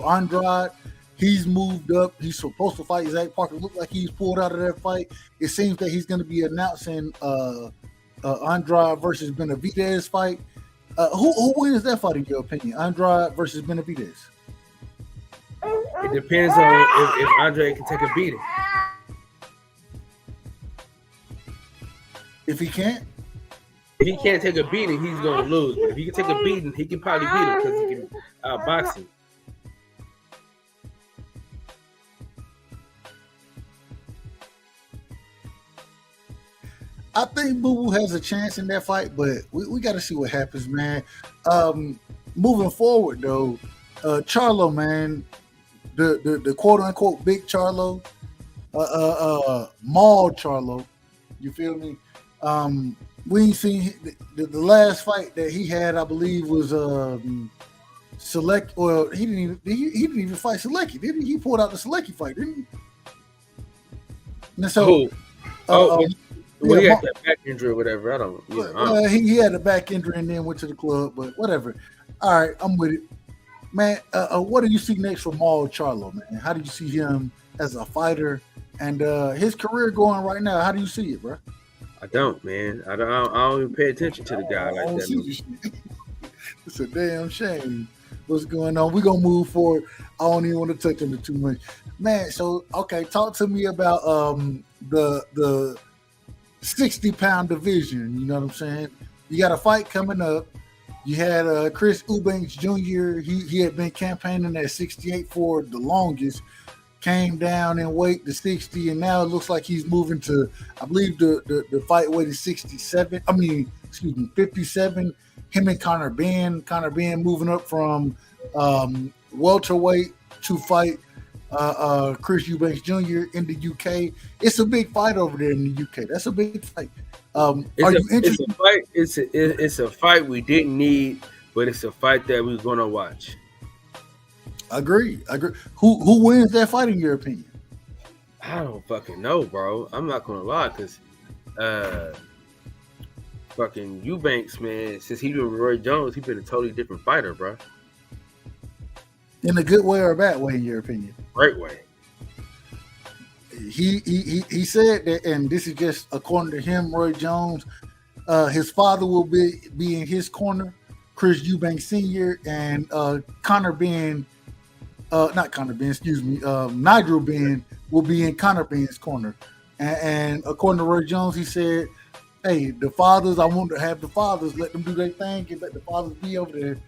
Andrade. He's moved up. He's supposed to fight Zach Parker. Looked like he's pulled out of that fight. It seems that he's going to be announcing Andrade versus Benavidez fight. Who wins that fight in your opinion? Andrade versus Benavidez?
It depends on if Andrade can take a beating.
If he can't?
If he can't take a beating, he's going to lose. But if he can take a beating, he can probably beat him because he can box him.
I think Boo Boo has a chance in that fight, but we got to see what happens, man. Moving forward, though, Charlo, man, the quote-unquote big Charlo, Maul Charlo, you feel me? We ain't seen the last fight that he had, I believe, was Select. Well, he didn't even fight Selecki, did he? He pulled out the Selecki fight, didn't he? And so,
well, he had that back injury or whatever. I don't know.
He had a back injury and then went to the club, but whatever. All right, I'm with it, man. What do you see next for Maul Charlo, man? How do you see him as a fighter and his career going right now? How do you see it, bro?
I don't, man. I don't even pay attention to the guy
I
like
don't
that.
see this shit. It's a damn shame. What's going on? We're gonna move forward. I don't even want to touch on it too much, man. So, okay, talk to me about the 60-pound division. You know what I'm saying? You got a fight coming up. You had Chris Eubanks Jr. He had been campaigning at 68 for the longest. Came down in weight to 60, and now it looks like he's moving to, I believe the fight weight is 67. 57. Him and Conor Benn moving up from welterweight to fight Chris Eubanks Jr. in the UK. It's a big fight over there in the UK. That's a big fight. Are you interested?
It's a fight we didn't need, but it's a fight that we're gonna watch.
Agree. Who wins that fight in your opinion?
I don't fucking know, bro. I'm not gonna lie, because fucking Eubanks, man, since he been with Roy Jones, he's been a totally different fighter, bro.
In a good way or a bad way, in your opinion?
Great way.
He said that, and this is just according to him, Roy Jones, his father will be in his corner, Chris Eubanks Sr., and Nigel Benn will be in Conor Benn's corner. And according to Roy Jones, he said, hey, the fathers, I want to have the fathers, let them do their thing and let the fathers be over there.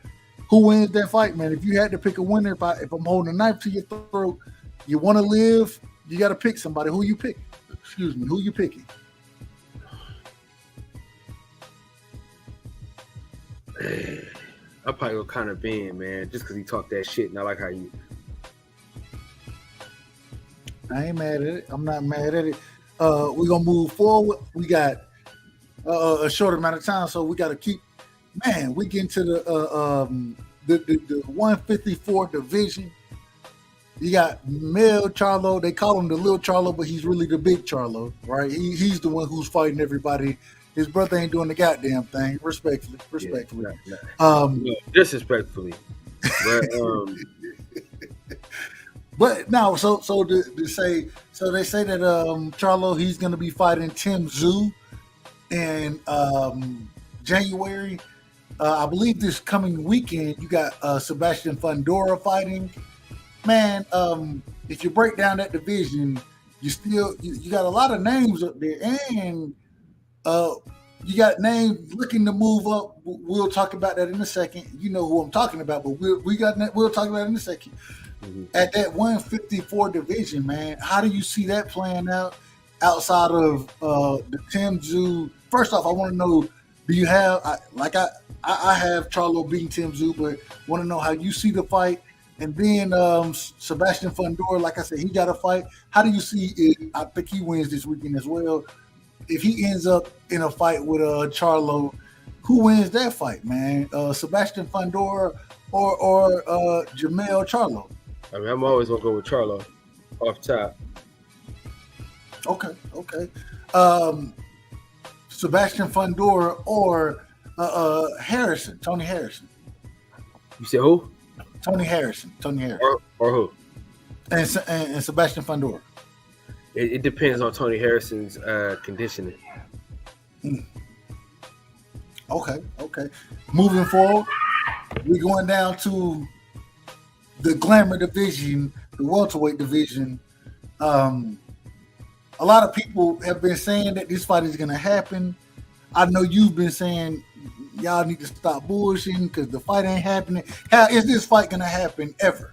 Who wins that fight, man? If you had to pick a winner, if I'm holding a knife to your throat, you want to live, you got to pick somebody. Who you pick? Excuse me, who you picking?
I'll probably go Conor Benn, man, just because he talked that shit, and I like how you.
I ain't mad at it. I'm not mad at it. We're going to move forward. We got a short amount of time, so we got to keep. Man, we get into the 154 division. You got Mel Charlo. They call him the little Charlo, but he's really the big Charlo, right? He's the one who's fighting everybody. His brother ain't doing the goddamn thing. Respectfully.
Disrespectfully. But
but no, so to say, so they say that Charlo, he's gonna be fighting Tim Tszyu in January. I believe this coming weekend you got Sebastian Fundora fighting. Man, if you break down that division, you got a lot of names up there, and you got names looking to move up. We'll talk about that in a second. You know who I'm talking about, but we'll talk about it in a second. Mm-hmm. At that 154 division, man, how do you see that playing out outside of the Tim Tszyu? First off, I want to know, do you have I have Charlo beating Tim Tszyu, but want to know how you see the fight. And then Sebastian Fundora, like I said, he got a fight. How do you see it? I think he wins this weekend as well. If he ends up in a fight with Charlo, who wins that fight, man? Sebastian Fundora or Jamel Charlo?
I mean, I'm always gonna go with Charlo off top.
Okay. Sebastian Fundora or Tony Harrison.
You said who?
Tony Harrison.
Or who?
And Sebastian Fundora.
It depends on Tony Harrison's conditioning.
Okay. Moving forward, we're going down to the glamour division, the welterweight division. A lot of people have been saying that this fight is going to happen. I know you've been saying y'all need to stop bullshitting because the fight ain't happening. How is this fight going to happen ever?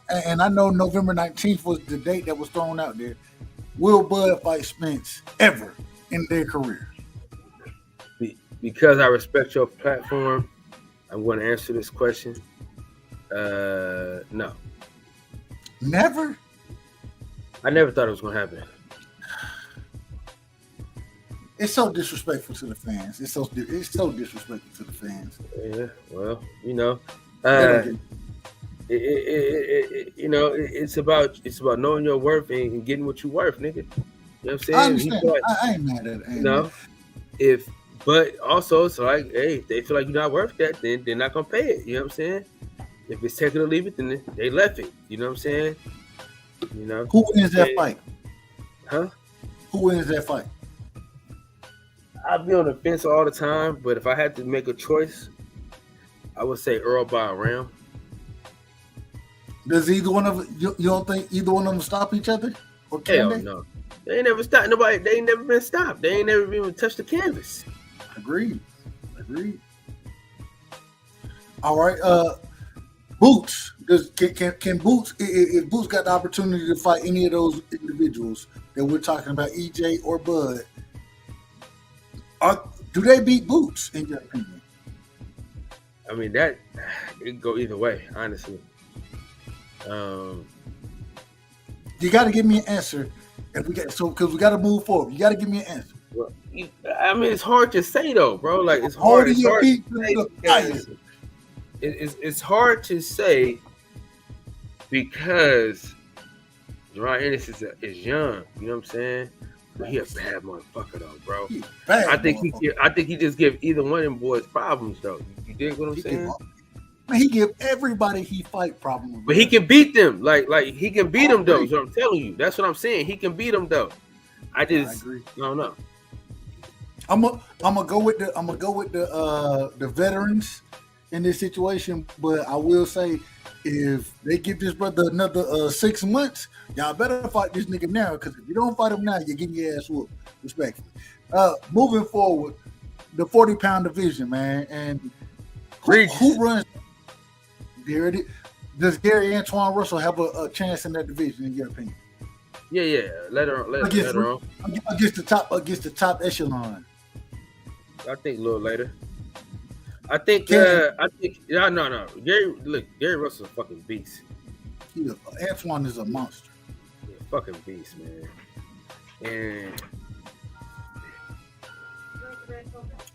And I know November 19th was the date that was thrown out there. Will Bud fight Spence ever in their career?
Because I respect your platform, I'm going to answer this question. No.
Never?
I never thought it was going to happen.
It's so disrespectful to the fans. It's so disrespectful to the fans.
Yeah, well, you know, it's about knowing your worth and getting what you worth, nigga. You know what I'm saying?
I understand. I ain't mad at it.
If But also, it's like, hey, if they feel like you're not worth that, then they're not gonna pay it. You know what I'm saying? If it's take it or leave it, then they left it. You know what I'm saying? You know.
Who wins that fight?
Huh?
Who wins that fight?
I'll be on the fence all the time, but if I had to make a choice, I would say Earl by a round.
Does either one of you don't think either one of them stop each other? Or can
Hell
they?
no. They ain't never stopped nobody. They ain't never been stopped. They ain't never even touched the canvas.
Agreed. All right. Boots. Can Boots, if Boots got the opportunity to fight any of those individuals that we're talking about, EJ or Bud, do they beat Boots in your opinion?
I mean, that it can go either way, honestly.
You got to give me an answer. Because we got to move forward. You got to give me an answer.
Well, I mean, it's hard to say though, bro. Like it's hard. It's hard to say it's hard to say because Jerron Ennis is young. You know what I'm saying? But he a bad motherfucker though, bro. I think he just give either one of them boys problems though. You dig what I'm saying?
Man, he give everybody he fight problems.
But he can beat them. Like he can beat them though. So I'm telling you, that's what I'm saying. He can beat them though. I agree. I don't know.
I'm gonna go with the veterans in this situation, but I will say if they give this brother another 6 months, y'all better fight this nigga now, because if you don't fight him now, you're getting your ass whooped, respectfully. Moving forward, the 40-pound division, man, and who runs? Does Gary Antoine Russell have a chance in that division, in your opinion?
Yeah. Let her on.
Against the top echelon.
I think a little later. No. Gary Russell's a fucking beast.
Antoine is a monster.
He's a fucking beast, man. And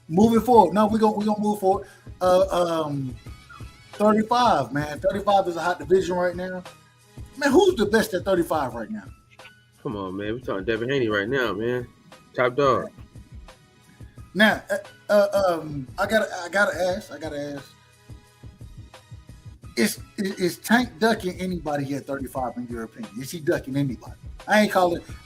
moving forward. No, we're gonna move forward. 35, man. 35 is a hot division right now. Man, who's the best at 35 right now?
Come on, man. We're talking Devin Haney right now, man. Top dog.
Now, I gotta ask. Is Tank ducking anybody at 35 in your opinion? Is he ducking anybody? I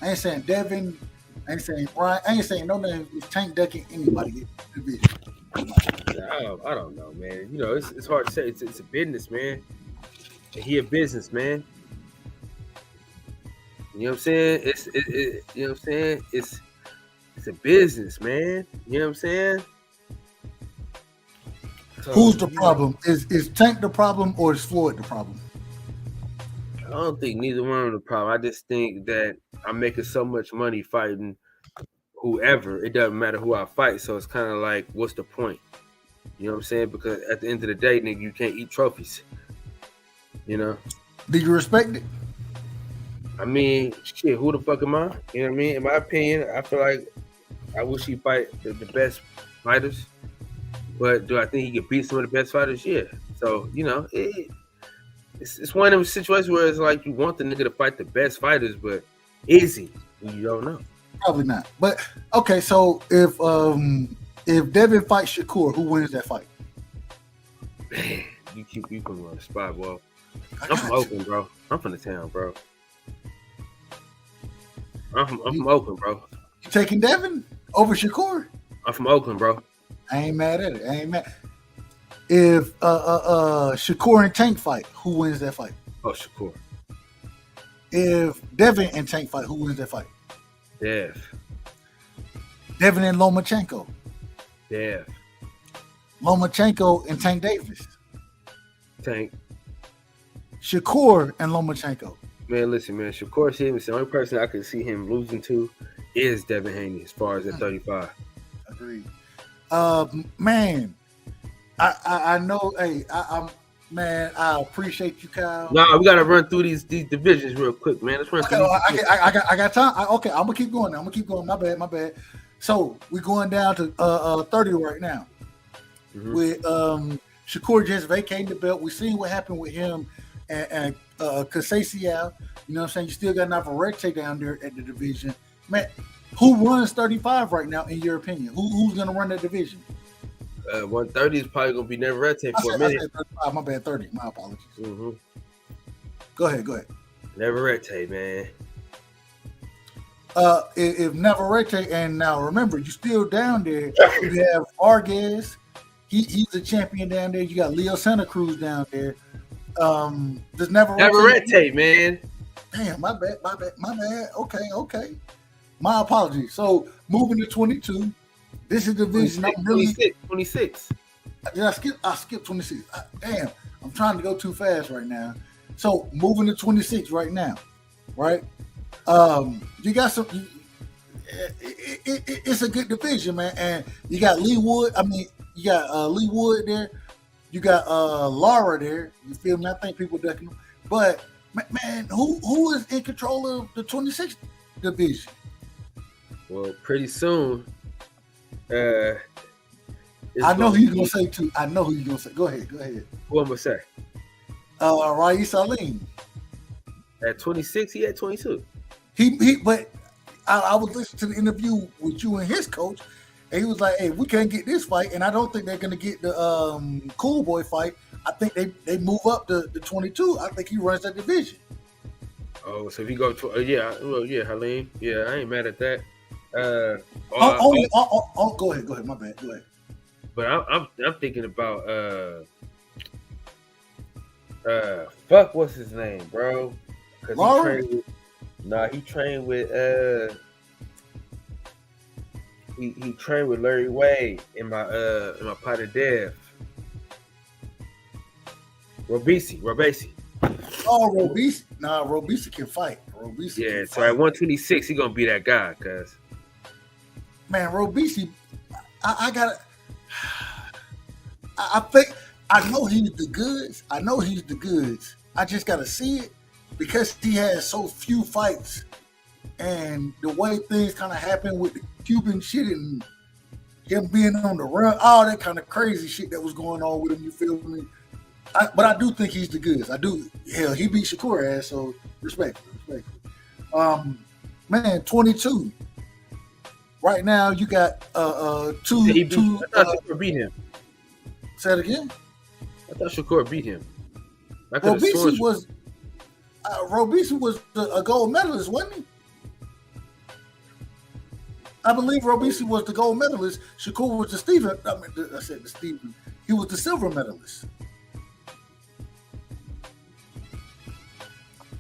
ain't saying Devin. I ain't saying Ryan. I ain't saying no name. Is Tank ducking anybody in the division?
I don't know, man. You know, it's hard to say. It's a business, man. And he a businessman. You know what I'm saying? You know what I'm saying? It's a business, man. You know what I'm saying? So,
who's the problem? Is Tank the problem or is Floyd the problem?
I don't think neither one of them the problem. I just think that I'm making so much money fighting whoever. It doesn't matter who I fight. So it's kind of like, what's the point? You know what I'm saying? Because at the end of the day, nigga, you can't eat trophies. You know?
Do you respect it?
I mean, shit, who the fuck am I? You know what I mean? In my opinion, I feel like I wish he fight the best fighters. But do I think he could beat some of the best fighters? Yeah. So, you know, it's one of those situations where it's like you want the nigga to fight the best fighters, but is he? You don't know.
Probably not. But, okay, so if Devin fights Shakur, who wins that fight?
Man, you put me on the spot, bro. I'm from Oakland, bro. I'm from the town, bro. I'm from Oakland, bro.
You taking Devin over Shakur?
I'm from Oakland, bro.
I ain't mad at it. I ain't mad. If Shakur and Tank fight, who wins that fight?
Oh, Shakur.
If Devin and Tank fight, who wins that fight?
Dev.
Devin and Lomachenko.
Dev.
Lomachenko and Tank Davis.
Tank.
Shakur and Lomachenko.
Man, listen, man. Shakur Stevens, the only person I could see him losing to is Devin Haney as far as at 35.
Agreed. Man, I know. Hey, I appreciate you, Kyle.
Nah, we gotta run through these divisions real quick, man. Let's run through.
I got time. I'm gonna keep going. My bad. So we're going down to 30 right now. Mm-hmm. With Shakur just vacating the belt. We've seen what happened with him and Kasasia. You know what I'm saying? You still got enough Navarrete down there at the division. Man, Who runs 35 right now, in your opinion? Who's going to run that division?
130 is probably gonna be Navarrete for a
I
minute.
said 35. My bad, 30. My apologies.
Mm-hmm.
Go ahead.
Navarrete, man.
If Navarrete, and now remember, you still down there. You have Arguez. He's a champion down there. You got Leo Santa Cruz down there. Does
Navarrete, man.
Damn, my bad. Okay. My apologies. So moving to 22. This is the division.
26.
Did I skip? I skipped 26. Damn, I'm trying to go too fast right now. So moving to 26 right now, right? You got some. It's a good division, man. And you got Lee Wood. I mean, you got Lee Wood there. You got Lara there. You feel me? I think people ducking them. But man, who is in control of the 26th division?
Well, pretty soon.
I know who you're gonna say too. I know who you're gonna say. Go ahead.
Who I'm gonna say?
Rais Salim.
At 26, he at 22.
But I was listening to the interview with you and his coach, and he was like, "Hey, we can't get this fight, and I don't think they're gonna get the Cool Boy fight. I think they move up to 22. I think he runs that division."
Oh, so if you go to Halim. Yeah, I ain't mad at that.
Go ahead. My bad. Go ahead.
But I'm thinking about fuck, what's his name, bro?
Lara?
He trained with he trained with Larry Wade in my pot of death. Robisi.
Oh, Robisi. Nah, Robisi can fight.
Yeah, so at 126, he gonna be that guy, cuz.
Man, Robisi, I think I know he's the goods. I just gotta see it because he has so few fights, and the way things kind of happen with the Cuban shit and him being on the run, all that kind of crazy shit that was going on with him. You feel me? But I do think he's the goods. I do. Hell, he beat Shakur ass, so respect. Man, 22. Right now, you got two.
I thought Shakur beat him.
Say it again.
I thought Shakur beat him.
Robisi was a gold medalist, wasn't he? I believe Robisi was the gold medalist. Shakur was the Stephen. I said the Stephen. He was the silver medalist.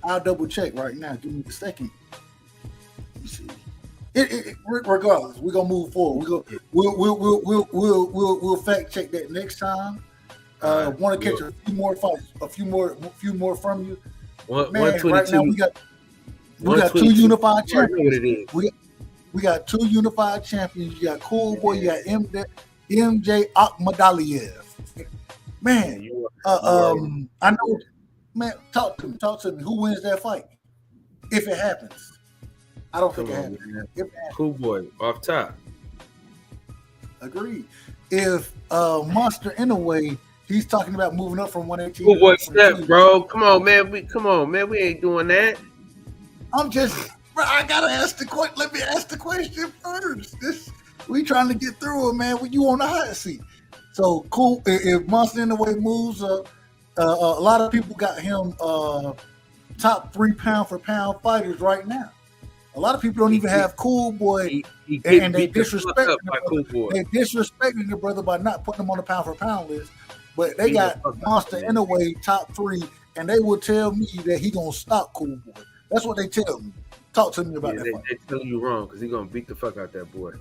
I'll double check right now. Give me a second. Let me see. Regardless, we're gonna move forward. We'll fact check that next time. Want to catch a few more fights, a few more from you. Man, right now we got two unified champions. We got two unified champions. You got Cool Boy. You got MJ Akhmadaliev. Man, I know. Man, talk to me. Who wins that fight if it happens? I don't think it happens.
Cool Boy off top.
Agreed. If Monster Inouye, he's talking about moving up from 118.
Cool Boy step, bro. Come on, man. We ain't doing that.
I gotta ask the question. Let me ask the question first. We trying to get through it, man. When you on the hot seat. So cool. If Monster Inouye moves up, a lot of people got him top 3 pound for pound fighters right now. A lot of people don't even have Cool Boy, and they disrespecting the brother by not putting him on the pound for pound list. But they got Monster Inouye top 3, and they will tell me that he gonna stop Cool Boy. That's what they tell me. Talk to me about that fight.
They tell you wrong because he's gonna beat the fuck out that boy.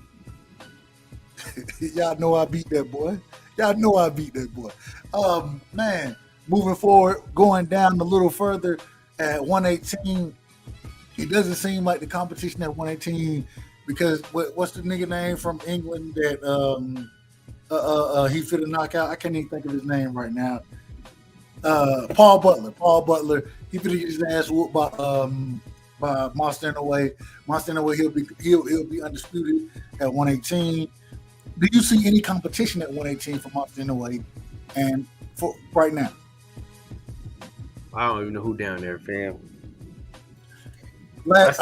Y'all know I beat that boy. Man, moving forward, going down a little further at 118. It doesn't seem like the competition at 118 because what's the nigga name from England that he fit a knockout? I can't even think of his name right now. Paul Butler. He fit his ass whooped by Monster Inouye. Monster Inouye, he'll be undisputed at 118. Do you see any competition at 118 for Monster Inouye and for right now?
I don't even know who down there, fam.
Last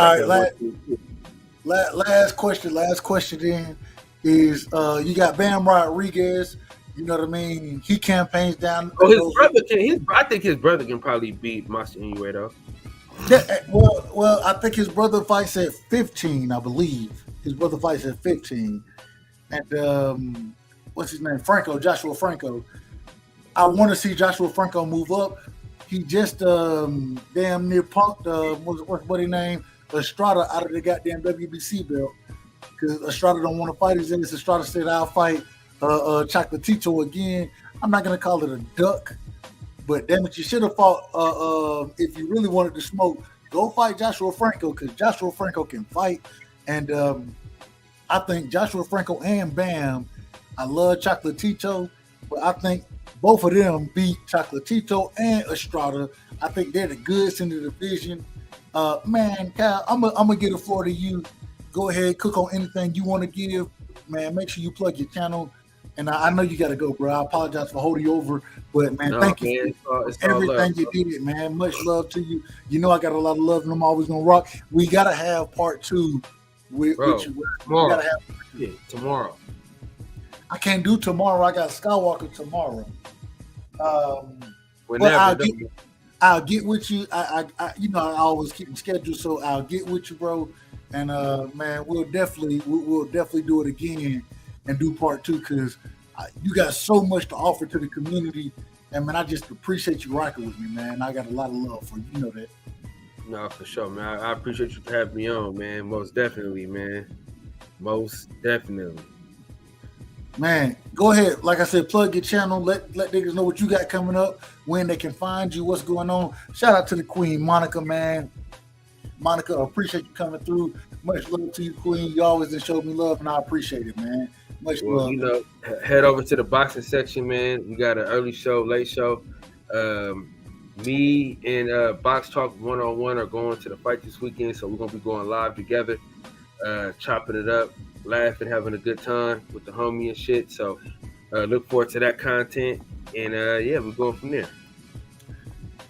Last question then is you got Bam Rodriguez. You know what I mean? He campaigns down.
Oh, his brother can. I think his brother can probably beat Monster Inoue though.
Yeah, well, I think his brother fights at 15. I believe his brother fights at 15, and what's his name? Joshua Franco. I want to see Joshua Franco move up. He just damn near punked what his name? Estrada out of the goddamn WBC belt because Estrada don't want to fight his ass. Estrada said I'll fight Chocolatito again. I'm not gonna call it a duck, but damn it, you should have fought if you really wanted to smoke. Go fight Joshua Franco because Joshua Franco can fight, and I think Joshua Franco and Bam. I love Chocolatito, but I think both of them beat Chocolatito and Estrada. I think they're the goods in the division. Man, Kyle, I'm gonna get the floor to you. Go ahead, cook on anything you want to give. Man, make sure you plug your channel. And I know you got to go, bro. I apologize for holding you over. But, man, thank you for everything you did, man. Much love to you. You know I got a lot of love, and I'm always going to rock. We got to have part 2 with you.
Tomorrow. Tomorrow.
I can't do tomorrow. I got Skywalker tomorrow.
Whenever.
I'll get with you. I I always keep them scheduled, so I'll get with you, bro. And man, we'll definitely do it again and do part 2 because you got so much to offer to the community. And man, I just appreciate you rocking with me, man. I got a lot of love for you. You know that.
No, for sure, man. I appreciate you for having me on, man. Most definitely, man. Most definitely.
Man, go ahead. Like I said, plug your channel. Let niggas know what you got coming up, when they can find you, what's going on. Shout out to the Queen, Monica, man. Monica, I appreciate you coming through. Much love to you, Queen. You always have showed me love, and I appreciate it, man. Much love.
You know, head over to the boxing section, man. We got an early show, late show. Me and Box Talk 101 are going to the fight this weekend, so we're gonna be going live together, chopping it up, laughing, having a good time with the homie and shit. So look forward to that content, and yeah, we're going from there.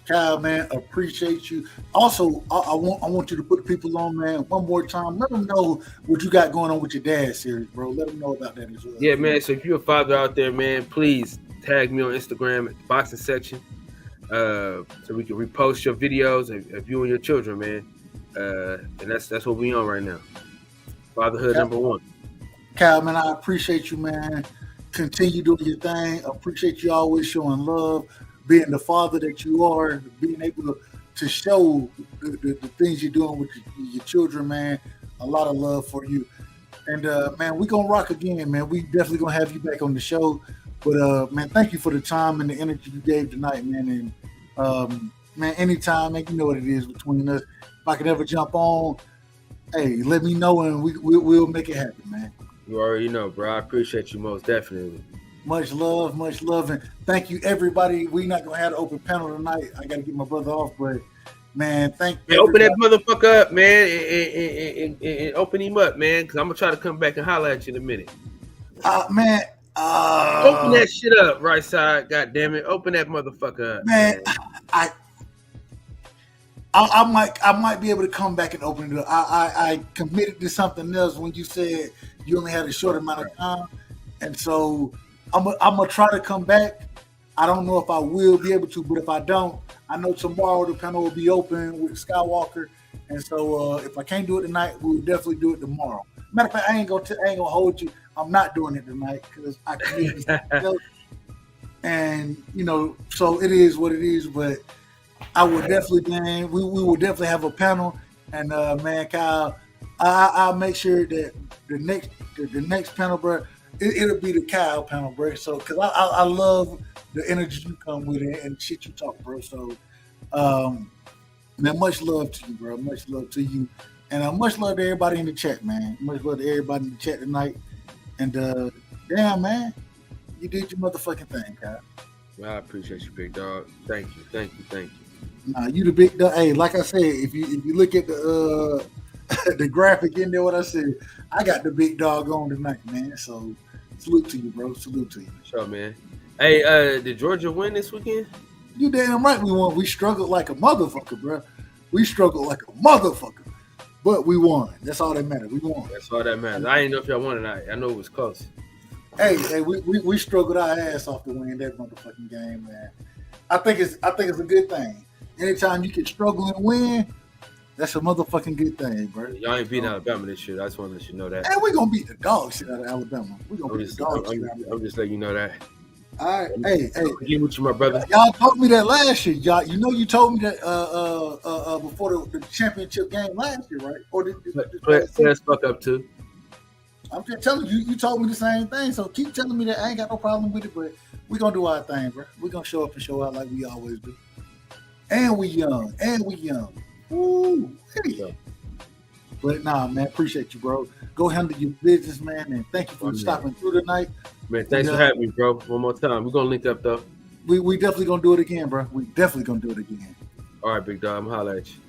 Kyle, man, appreciate you. Also, I want you to put people on, man, one more time. Let them know what you got going on with your dad series, bro. Let them know about that as well.
Yeah, man. So if you're a father out there, man, please tag me on Instagram at the boxing section, so we can repost your videos of you and your children, man. And that's what we on right now. Fatherhood Kyle, #1.
Kyle, man, I appreciate you, man. Continue doing your thing. I appreciate you always showing love. Being the father that you are, being able to show the things you're doing with your children, man. A lot of love for you. And, man, we're going to rock again, man. We definitely going to have you back on the show. But, man, thank you for the time and the energy you gave tonight, man. And, man, anytime, man, you know what it is between us. If I can ever jump on, hey, let me know and we'll make it happen, man.
You already know, bro. I appreciate you most definitely.
Much love, and thank you, everybody. We're not gonna have an open panel tonight. I gotta get my brother off, but man, thank you.
Open that motherfucker up, man, and open him up, man, because I'm gonna try to come back and holler at you in a minute.
Man,
open that shit up, right side. God damn it, open that motherfucker up,
man. I might be able to come back and open it up. I committed to something else when you said you only had a short amount of time, and so. I'm gonna try to come back. I don't know if I will be able to, but if I don't, I know tomorrow the panel will be open with Skywalker, and so if I can't do it tonight, we'll definitely do it tomorrow. Matter of fact, I ain't gonna hold you. I'm not doing it tonight because I can. And you know, so it is what it is. But I will definitely, man. We will definitely have a panel, and man, Kyle, I'll make sure that the next panel, bro. It'll be the Kyle panel, bro. So, because I love the energy you come with it and shit you talk, bro. So, man, much love to you, bro. Much love to you. And much love to everybody in the chat, man. Much love to everybody in the chat tonight. And, damn, man, you did your motherfucking thing, Kyle.
Well, I appreciate you, big dog. Thank you.
Nah, you the big dog. Hey, like I said, if you look at the the graphic in there, what I said, I got the big dog on tonight, man. So, salute to you, bro. Salute to you.
Sure, man. Hey, did Georgia win this weekend?
You damn right we won. We struggled like a motherfucker, bro. We struggled like a motherfucker. But we won. That's all that matters. We won.
That's all that matters. I didn't know if y'all won tonight. I know it was close.
Hey, we struggled our ass off to win that motherfucking game, man. I think it's a good thing. Anytime you can struggle and win, that's a motherfucking good thing, bro.
Y'all ain't beating Alabama this year. I just want to let you know that.
And we're gonna beat the dog shit out of Alabama. We're gonna beat the dog shit out of Alabama.
I'm just letting you know that.
All right, hey,
Get with you, my brother.
y'all told me that last year, y'all. You know, you told me that before the championship game last year, right? Or
Let's fuck up too.
I'm just telling you, you told me the same thing. So keep telling me that I ain't got no problem with it, but we're gonna do our thing, bro. We're gonna show up and show out like we always do. And we young. Woo. Hey. But nah, man, appreciate you, bro. Go handle your business, man, and thank you for stopping through tonight.
Man, thanks for having me, bro. One more time. We're gonna link up though.
We definitely gonna do it again, bro. We definitely gonna do it again.
All right, big dog. I'm holla at you.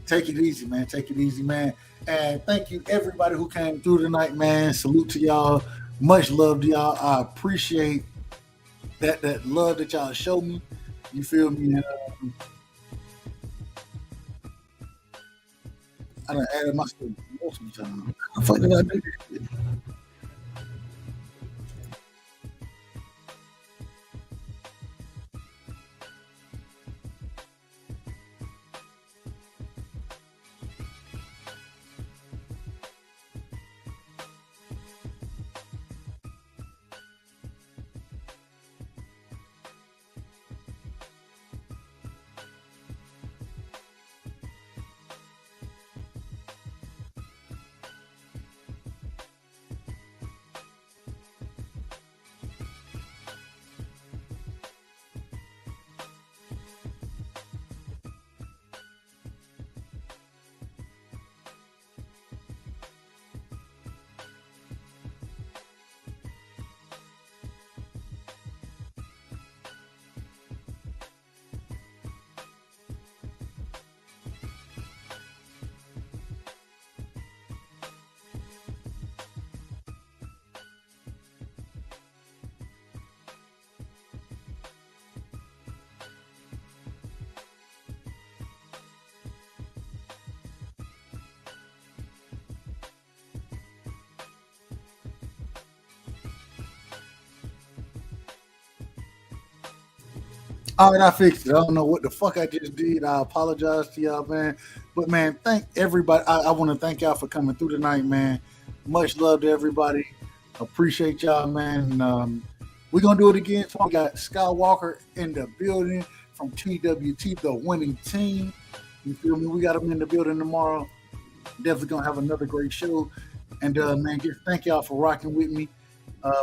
Take it easy, man. Take it easy, man. And thank you everybody who came through tonight, man. Salute to y'all. Much love to y'all. I appreciate that love that y'all show me. You feel me? I done added my stuff multiple times. How the fuck did I do this? All right, I fixed it. I don't know what the fuck I just did. I apologize to y'all, man. But, man, thank everybody. I want to thank y'all for coming through tonight, man. Much love to everybody. Appreciate y'all, man. We're going to do it again. So we got Skywalker in the building from TWT, the winning team. You feel me? We got them in the building tomorrow. Definitely going to have another great show. And, man, just thank y'all for rocking with me.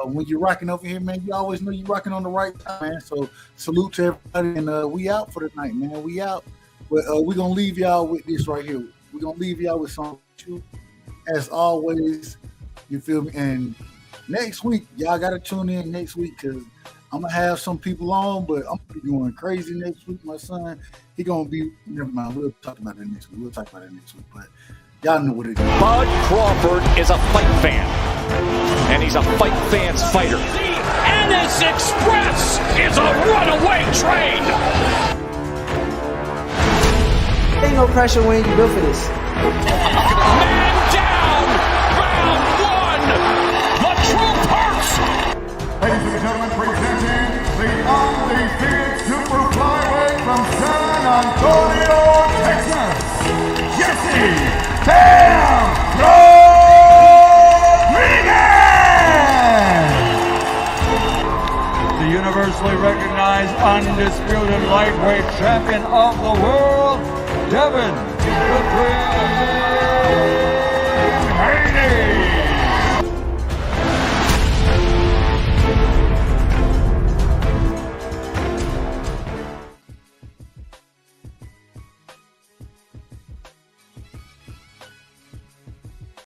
When you're rocking over here, man, you always know you're rocking on the right time, man. So salute to everybody, and we out for the night, man. We out. But we're going to leave y'all with this right here. We're going to leave y'all with something, as always. You feel me? And next week, y'all got to tune in next week because I'm going to have some people on, but I'm going to be going crazy next week. My son, he going to be, never mind. We'll talk about that next week. But y'all know what it is.
Bud Crawford is a fight fan, and he's a fight fan's fighter. The Ennis Express is a runaway train.
Ain't no pressure when you built for this.
Man down, round one. The truth hurts.
Ladies and gentlemen, presenting the undefeated super flyweight from San Antonio, Texas, Jesse Bam Rodriguez! The universally recognized undisputed lightweight champion of the world, Devin